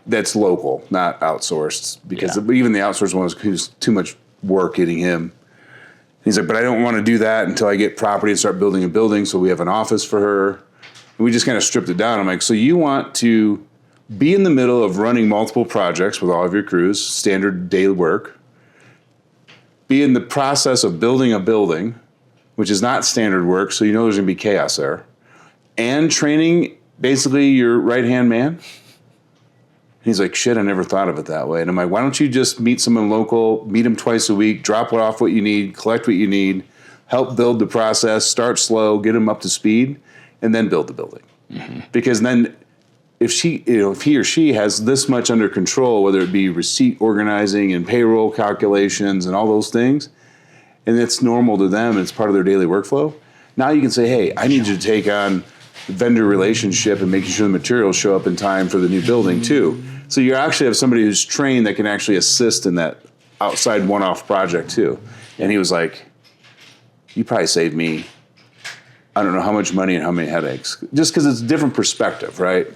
that's local, not outsourced, because even the outsourced one was too much work getting him. He's like, but I don't want to do that until I get property and start building a building. So we have an office for her. And we just kind of stripped it down. I'm like, so you want to be in the middle of running multiple projects with all of your crews, standard daily work, be in the process of building a building, which is not standard work, so you know there's going to be chaos there, and training basically your right-hand man? He's like, shit, I never thought of it that way. And I'm like, why don't you just meet someone local, meet them twice a week, drop off what you need, collect what you need, help build the process, start slow, get them up to speed, and then build the building. Mm-hmm. Because then if he or she has this much under control, whether it be receipt organizing and payroll calculations and all those things, and it's normal to them, it's part of their daily workflow, now you can say, hey, I need you to take on the vendor relationship and making sure the materials show up in time for the new building too. So you actually have somebody who's trained that can actually assist in that outside one-off project too. And he was like, you probably saved me, I don't know how much money and how many headaches, just because it's a different perspective, right?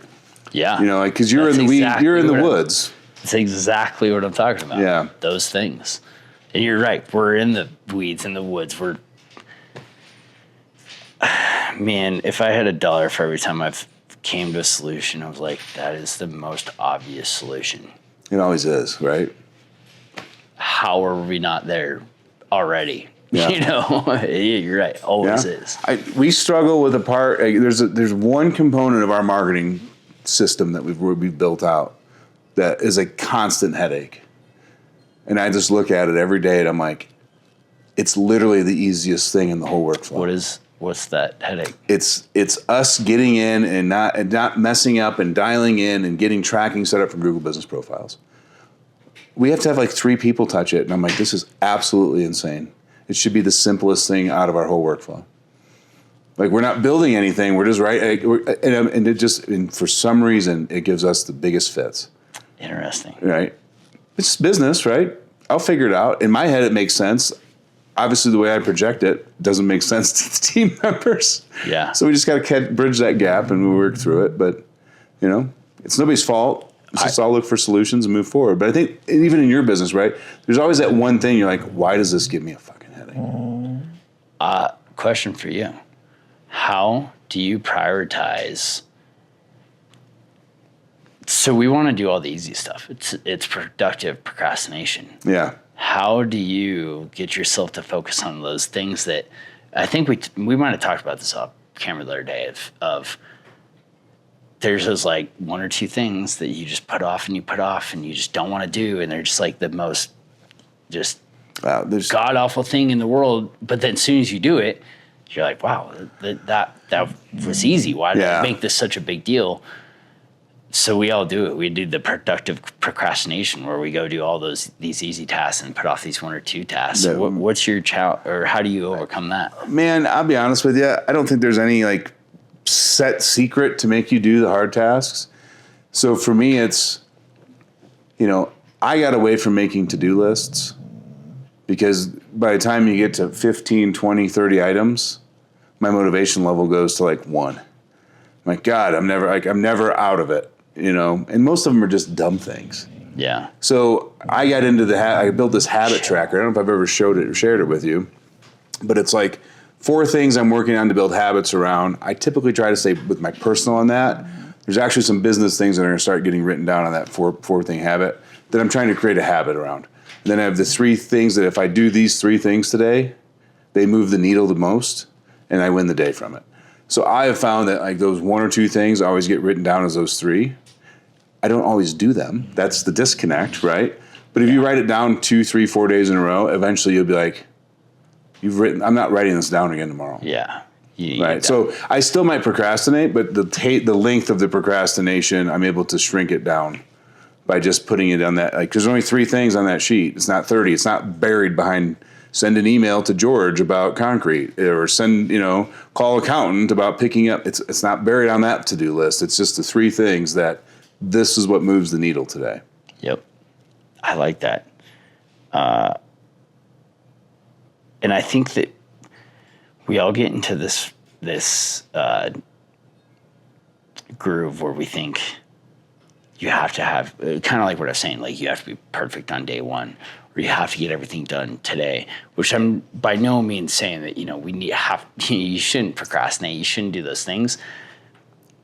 Yeah. You know, like, because you're in the you're in the woods. That's exactly what I'm talking about. Yeah. Those things. And you're right. We're in the weeds, in the woods. Man, if I had $1 for every time I've came to a solution, I was like, that is the most obvious solution. It always is, right? How are we not there already? Yeah. You know, you're right. Always is. We struggle with a part. There's one component of our marketing system that we've built out that is a constant headache. And I just look at it every day and I'm like, it's literally the easiest thing in the whole workflow. What's that headache? It's us getting in and not messing up and dialing in and getting tracking set up for Google Business Profiles. We have to have like 3 people touch it, and I'm like, this is absolutely insane. It should be the simplest thing out of our whole workflow. Like, we're not building anything. We're just and for some reason it gives us the biggest fits. Interesting. Right? It's business, right? I'll figure it out. In my head, it makes sense. Obviously, the way I project it doesn't make sense to the team members. Yeah. So we just got to bridge that gap and we work through it. But, you know, it's nobody's fault. Let's just all look for solutions and move forward. But I think even in your business, right, there's always that one thing you're like, why does this give me a fucking headache? Question for you. How do you prioritize? So we want to do all the easy stuff. It's productive procrastination. Yeah. How do you get yourself to focus on those things that I think we might have talked about this off camera the other day of there's those like 1 or 2 things that you just put off and you just don't want to do, and they're just like the most just god awful thing in the world. But then as soon as you do it, you're like, wow, that was easy. Why did I make this such a big deal? So we all do it. We do the productive procrastination where we go do all these easy tasks and put off these 1 or 2 tasks. What's your challenge, or how do you overcome that? Man, I'll be honest with you. I don't think there's any like set secret to make you do the hard tasks. So for me, it's, you know, I got away from making to-do lists because by the time you get to 15, 20, 30 items, my motivation level goes to like 1. I'm like, God, I'm never out of it, you know? And most of them are just dumb things. Yeah. So I got into I built this habit tracker. I don't know if I've ever showed it or shared it with you, but it's like 4 things I'm working on to build habits around. I typically try to stay with my personal on that. There's actually some business things that are going to start getting written down on that 4-thing habit that I'm trying to create a habit around. And then I have the 3 things that if I do these 3 things today, they move the needle the most, and I win the day from it. So I have found that like those 1 or 2 things always get written down as those 3. I don't always do them. That's the disconnect, right? But if you write it down 2, 3, 4 days in a row, eventually you'll be like, I'm not writing this down again tomorrow. Yeah. Right. So I still might procrastinate, but the length of the procrastination, I'm able to shrink it down by just putting it on that. Like, there's only 3 things on that sheet. It's not 30. It's not buried behind send an email to George about concrete, or call accountant about picking up. It's not buried on that to-do list. It's just the 3 things that this is what moves the needle today. Yep. I like that. And I think that we all get into this groove where we think you have to have, kind of like what I was saying, like you have to be perfect on day one, or you have to get everything done today, which I'm by no means saying that, you shouldn't procrastinate, you shouldn't do those things.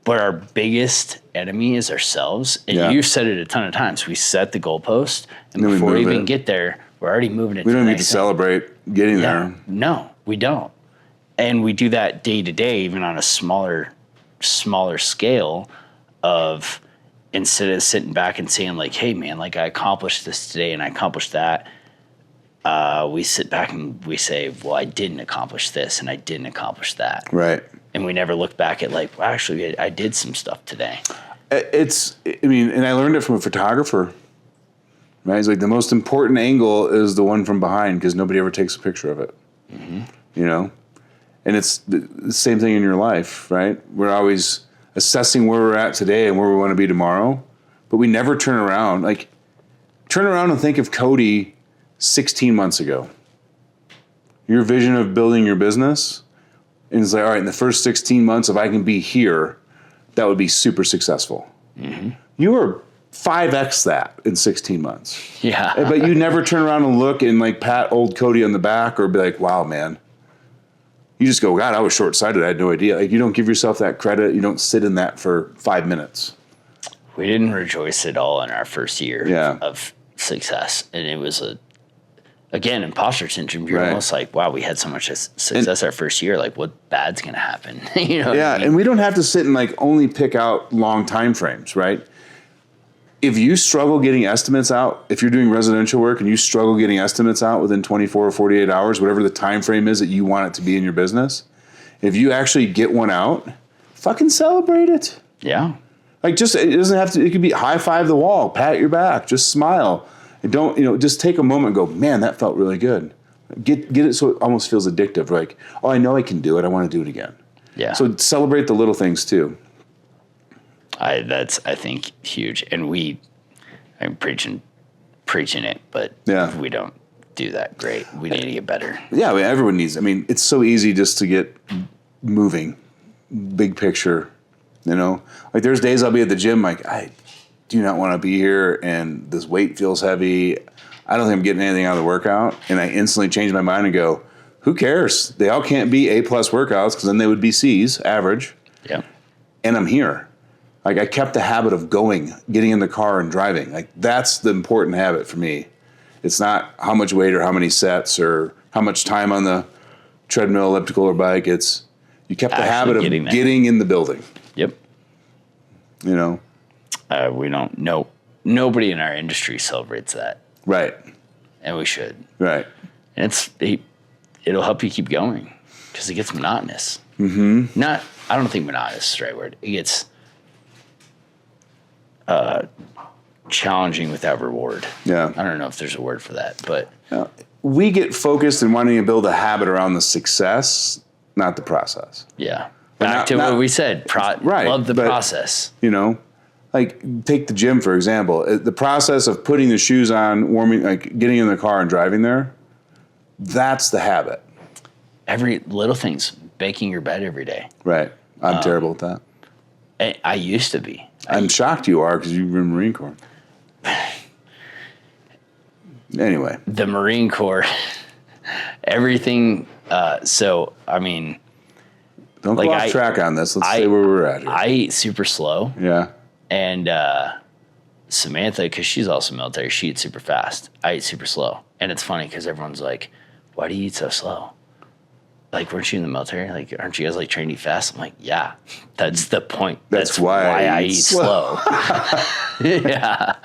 But our biggest enemy is ourselves. And you've said it a ton of times. We set the goalpost, and before we even get there, we're already moving it. We don't need to celebrate getting there. No, we don't. And we do that day to day, even on a smaller scale of, instead of sitting back and saying like, hey man, like I accomplished this today and I accomplished that. We sit back and we say, well, I didn't accomplish this and I didn't accomplish that. Right. And we never look back at like, well, actually I did some stuff today. And I learned it from a photographer. Right? It's like the most important angle is the one from behind because nobody ever takes a picture of it. Mm-hmm. And it's the same thing in your life, right? We're always assessing where we're at today and where we want to be tomorrow, but we never turn around. Like, turn around and think of Cody 16 months ago. Your vision of building your business, and it's like, all right, in the first 16 months, if I can be here, that would be super successful. Mm-hmm. You were 5x that in 16 months. Yeah. But you never turn around and look and like pat old Cody on the back or be like, wow, man. You just go, God, I was short-sighted. I had no idea. Like, you don't give yourself that credit. You don't sit in that for 5 minutes. We didn't rejoice at all in our first year of success. And it was again, imposter syndrome. You're almost like, wow, we had so much success our first year. Like, what bad's going to happen? What I mean? And we don't have to sit and like only pick out long time frames, right? If you struggle getting estimates out, if you're doing residential work and you struggle getting estimates out within 24 or 48 hours, whatever the time frame is that you want it to be in your business, if you actually get one out, fucking celebrate it. Yeah. Like, just, it doesn't have to, it could be high five the wall, pat your back, just smile. And don't, just take a moment and go, man, that felt really good. Get it so it almost feels addictive. Like, oh, I know I can do it. I want to do it again. Yeah. So celebrate the little things too. That's, I think, huge. And I'm preaching it, but we don't do that great. We need to get better. Yeah, everyone needs. I mean, it's so easy just to get moving, big picture. Like there's days I'll be at the gym, like I do not want to be here, and this weight feels heavy. I don't think I'm getting anything out of the workout, and I instantly change my mind and go, who cares? They all can't be A+ workouts because then they would be C's, average. Yeah. And I'm here. Like, I kept the habit of getting in the car and driving. Like, that's the important habit for me. It's not how much weight or how many sets or how much time on the treadmill, elliptical, or bike. It's you kept the habit of getting in the building. Yep. We don't know. Nobody in our industry celebrates that. Right. And we should. Right. And it'll help you keep going because it gets monotonous. Mm-hmm. I don't think monotonous is the right word. It gets challenging without reward. Yeah. I don't know if there's a word for that, but we get focused in wanting to build a habit around the success, not the process. Yeah. Back to what we said. Love the process. Like take the gym, for example. The process of putting the shoes on, warming, like getting in the car and driving there, that's the habit. Every little thing's making your bed every day. Right. I'm terrible at that. I used to be. I'm shocked you are because you were in the Marine Corps. Anyway. The Marine Corps, everything. So, I mean. Don't go off track on this. Let's say where we're at here. I eat super slow. Yeah. And Samantha, because she's also military, she eats super fast. I eat super slow. And it's funny because everyone's like, why do you eat so slow? Like, weren't you in the military? Like, aren't you guys like trained to eat fast? I'm like, yeah, that's the point. That's why I eat slow. Yeah.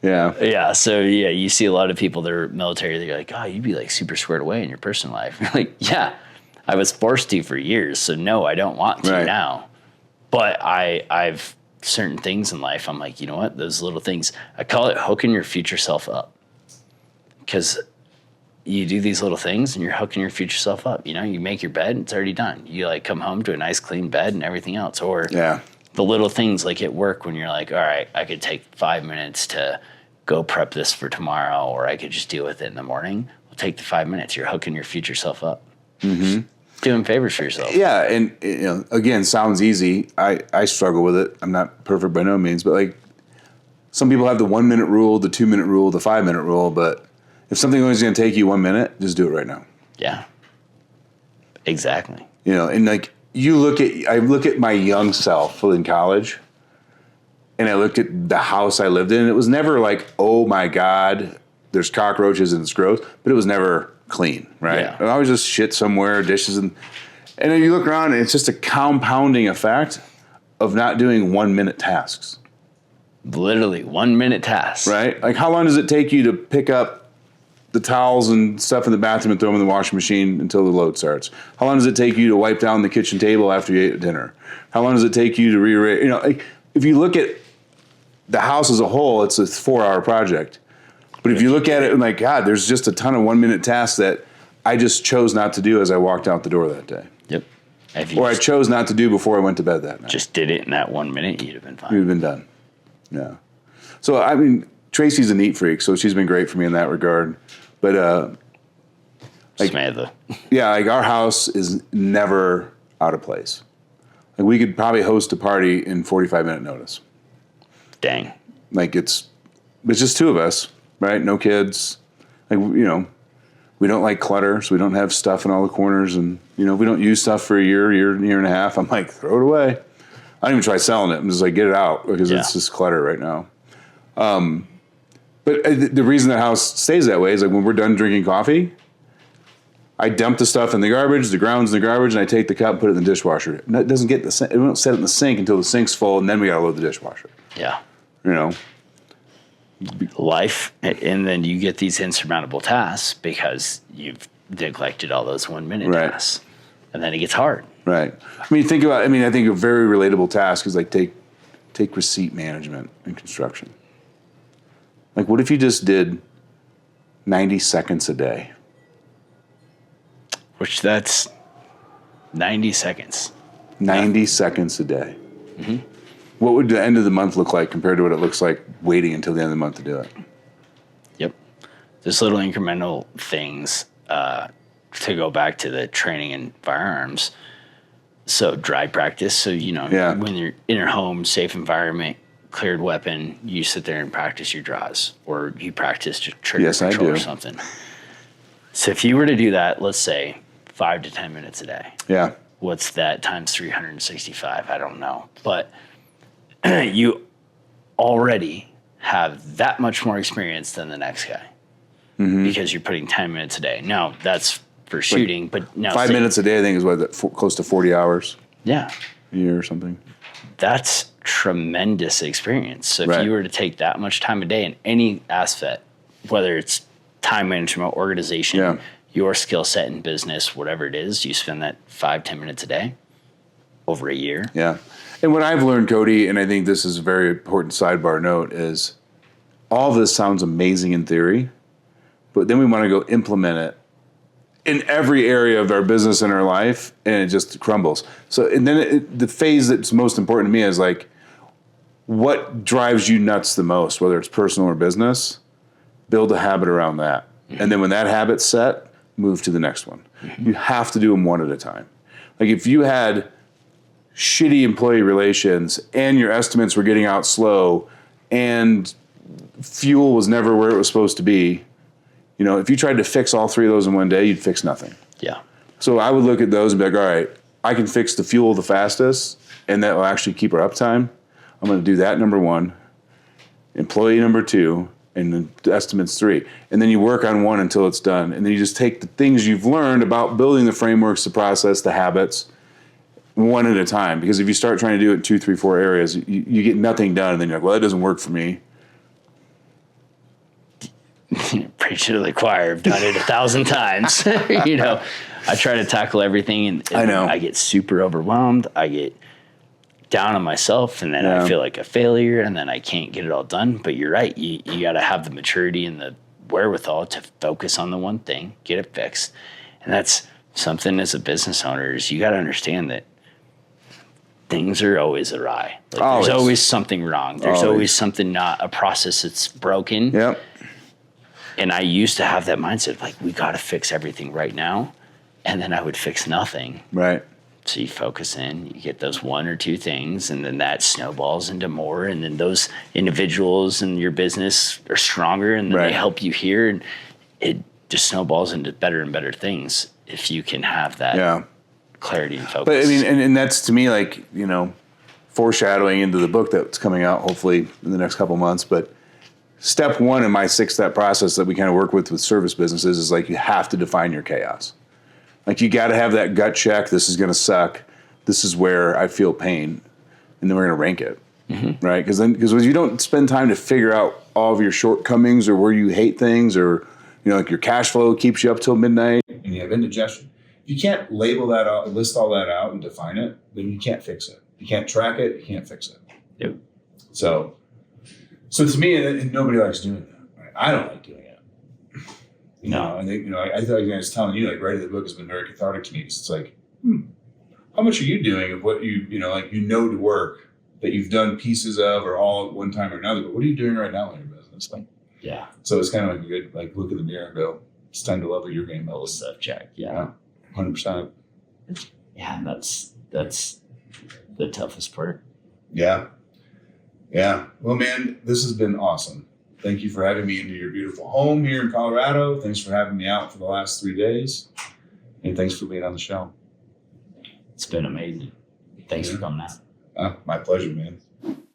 Yeah. Yeah. So, yeah, you see a lot of people that are military, they're like, oh, you'd be like super squared away in your personal life. You're like, yeah, I was forced to for years. So, no, I don't want to now. But I've certain things in life, I'm like, you know what? Those little things, I call it hooking your future self up. Because you do these little things and you're hooking your future self up. You make your bed and it's already done. You like come home to a nice clean bed and everything else. Or the little things like at work when you're like, all right, I could take 5 minutes to go prep this for tomorrow, or I could just deal with it in the morning. Well, take the 5 minutes. You're hooking your future self up. Mm-hmm. Doing favors for yourself. Yeah, and again, sounds easy. I struggle with it. I'm not perfect by no means, but like some people have the 1 minute rule, the 2 minute rule, the 5 minute rule. But if something is going to take you 1 minute, just do it right now. Yeah, exactly. And like I look at my young self in college, and I looked at the house I lived in. And it was never like, oh my God, there's cockroaches and it's gross, but it was never clean, right? Yeah. And I was just shit somewhere, dishes, and then you look around and it's just a compounding effect of not doing 1 minute tasks. Literally 1 minute tasks. Right? Like how long does it take you to pick up the towels and stuff in the bathroom and throw them in the washing machine until the load starts? How long does it take you to wipe down the kitchen table after you ate dinner? How long does it take you to rearrange? Like if you look at the house as a whole, it's a 4-hour project. But if you look at it and like, God, there's just a ton of 1 minute tasks that I just chose not to do as I walked out the door that day. Yep. Or I chose not to do before I went to bed that night. Just did it in that 1 minute, you'd have been fine. You'd have been done. Yeah. So, I mean, Tracy's a neat freak, so she's been great for me in that regard. But, Samantha. Yeah, like our house is never out of place. Like we could probably host a party in 45-minute notice. Dang. Like it's just two of us. Right? No kids. Like, we don't like clutter, so we don't have stuff in all the corners. And, we don't use stuff for a year and a half. I'm like, throw it away. I don't even try selling it. I'm just like, get it out because it's just clutter right now. But the reason the house stays that way is like when we're done drinking coffee, I dump the stuff in the garbage, the ground's in the garbage, and I take the cup and put it in the dishwasher. It doesn't get it won't set it in the sink until the sink's full, and then we got to load the dishwasher. Yeah. Life, and then you get these insurmountable tasks because you've neglected all those 1 minute tasks, and then it gets hard. Right. I mean, I think a very relatable task is like take receipt management in construction. Like, what if you just did 90 seconds a day? Which that's 90 seconds. 90 seconds a day. Mm-hmm. What would the end of the month look like compared to what it looks like waiting until the end of the month to do it? Yep. Just little incremental things to go back to the training in firearms. So dry practice. So, when you're in your home, safe environment, cleared weapon, you sit there and practice your draws or you practice trigger control or something. So if you were to do that, let's say 5 to 10 minutes a day. Yeah. What's that times 365? I don't know. But you already have that much more experience than the next guy because you're putting 10 minutes a day. Now, that's for shooting, but now 5 minutes a day, I think, is close to 40 hours. Yeah. A year or something. That's tremendous experience. So if you were to take that much time a day in any aspect, whether it's time management, organization, your skill set in business, whatever it is, you spend that 5-10 minutes a day over a year. Yeah. And what I've learned, Cody, and I think this is a very important sidebar note, is all of this sounds amazing in theory, but then we want to go implement it in every area of our business and our life, and it just crumbles. So, and then the phase that's most important to me is like, what drives you nuts the most, whether it's personal or business? Build a habit around that. Mm-hmm. And then when that habit's set, move to the next one. Mm-hmm. You have to do them one at a time. Like if you had shitty employee relations and your estimates were getting out slow and fuel was never where it was supposed to be, if you tried to fix all three of those in one day, you'd fix nothing. Yeah. So I would look at those and be like, all right, I can fix the fuel the fastest and that will actually keep our uptime. I'm going to do that number one, employee number two, and the estimates 3. And then you work on one until it's done. And then you just take the things you've learned about building the frameworks, the process, the habits, one at a time. Because if you start trying to do it in 2, 3, 4 areas, you get nothing done. And then you're like, well, that doesn't work for me. Preach to the choir. I've done it 1,000 times. I try to tackle everything and I know. I get super overwhelmed. I get down on myself and then I feel like a failure and then I can't get it all done. But you're right. You got to have the maturity and the wherewithal to focus on the one thing, get it fixed. And that's something as a business owner is you got to understand that things are always awry. Like, Always. there's always something wrong. There's Always. always something, not a process that's broken. Yep. And I used to have that mindset of like, we got to fix everything right now. And then I would fix nothing. Right. So you focus in, you get those one or two things, and then that snowballs into more. And then those individuals in your business are stronger, and then Right. they help you here. And it just snowballs into better and better things if you can have that clarity and focus. But I mean, and that's to me like, you know, foreshadowing into the book that's coming out hopefully in the next couple months. But step one in my 6-step process that we kind of work with service businesses is like, you have to define your chaos. Like, you got to have that gut check. This is going to suck. This is where I feel pain. And then we're going to rank it. Mm-hmm. Right. Because when you don't spend time to figure out all of your shortcomings or where you hate things, or, you know, like your cash flow keeps you up till midnight and you have indigestion. If you can't label that out, list all that out and define it, then you can't fix it. You can't track it. You can't fix it. Yep. So to me, and nobody likes doing that. Right? I don't like doing it. You know, and I thought I was telling you, like, writing the book has been very cathartic to me, because it's like, how much are you doing of what to work that you've done pieces of or all at one time or another, but what are you doing right now in your business? Like, yeah. So it's kind of like a good, like, look in the mirror and go, it's time to level your game up. Little stuff check. Yeah. 100%. Yeah. That's the toughest part. Yeah. Yeah. Well, man, this has been awesome. Thank you for having me into your beautiful home here in Colorado. Thanks for having me out for the last 3 days. And thanks for being on the show. It's been amazing. Thanks for coming out. My pleasure, man.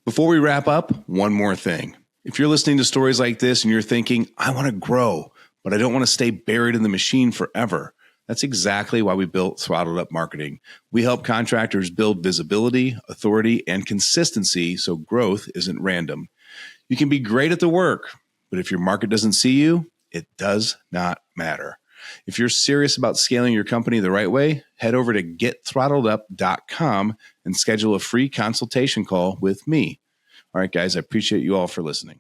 Before we wrap up, one more thing. If you're listening to stories like this and you're thinking, I want to grow, but I don't want to stay buried in the machine forever, that's exactly why we built Throttled Up Marketing. We help contractors build visibility, authority, and consistency so growth isn't random. You can be great at the work, but if your market doesn't see you, it does not matter. If you're serious about scaling your company the right way, head over to getthrottledup.com and schedule a free consultation call with me. All right, guys, I appreciate you all for listening.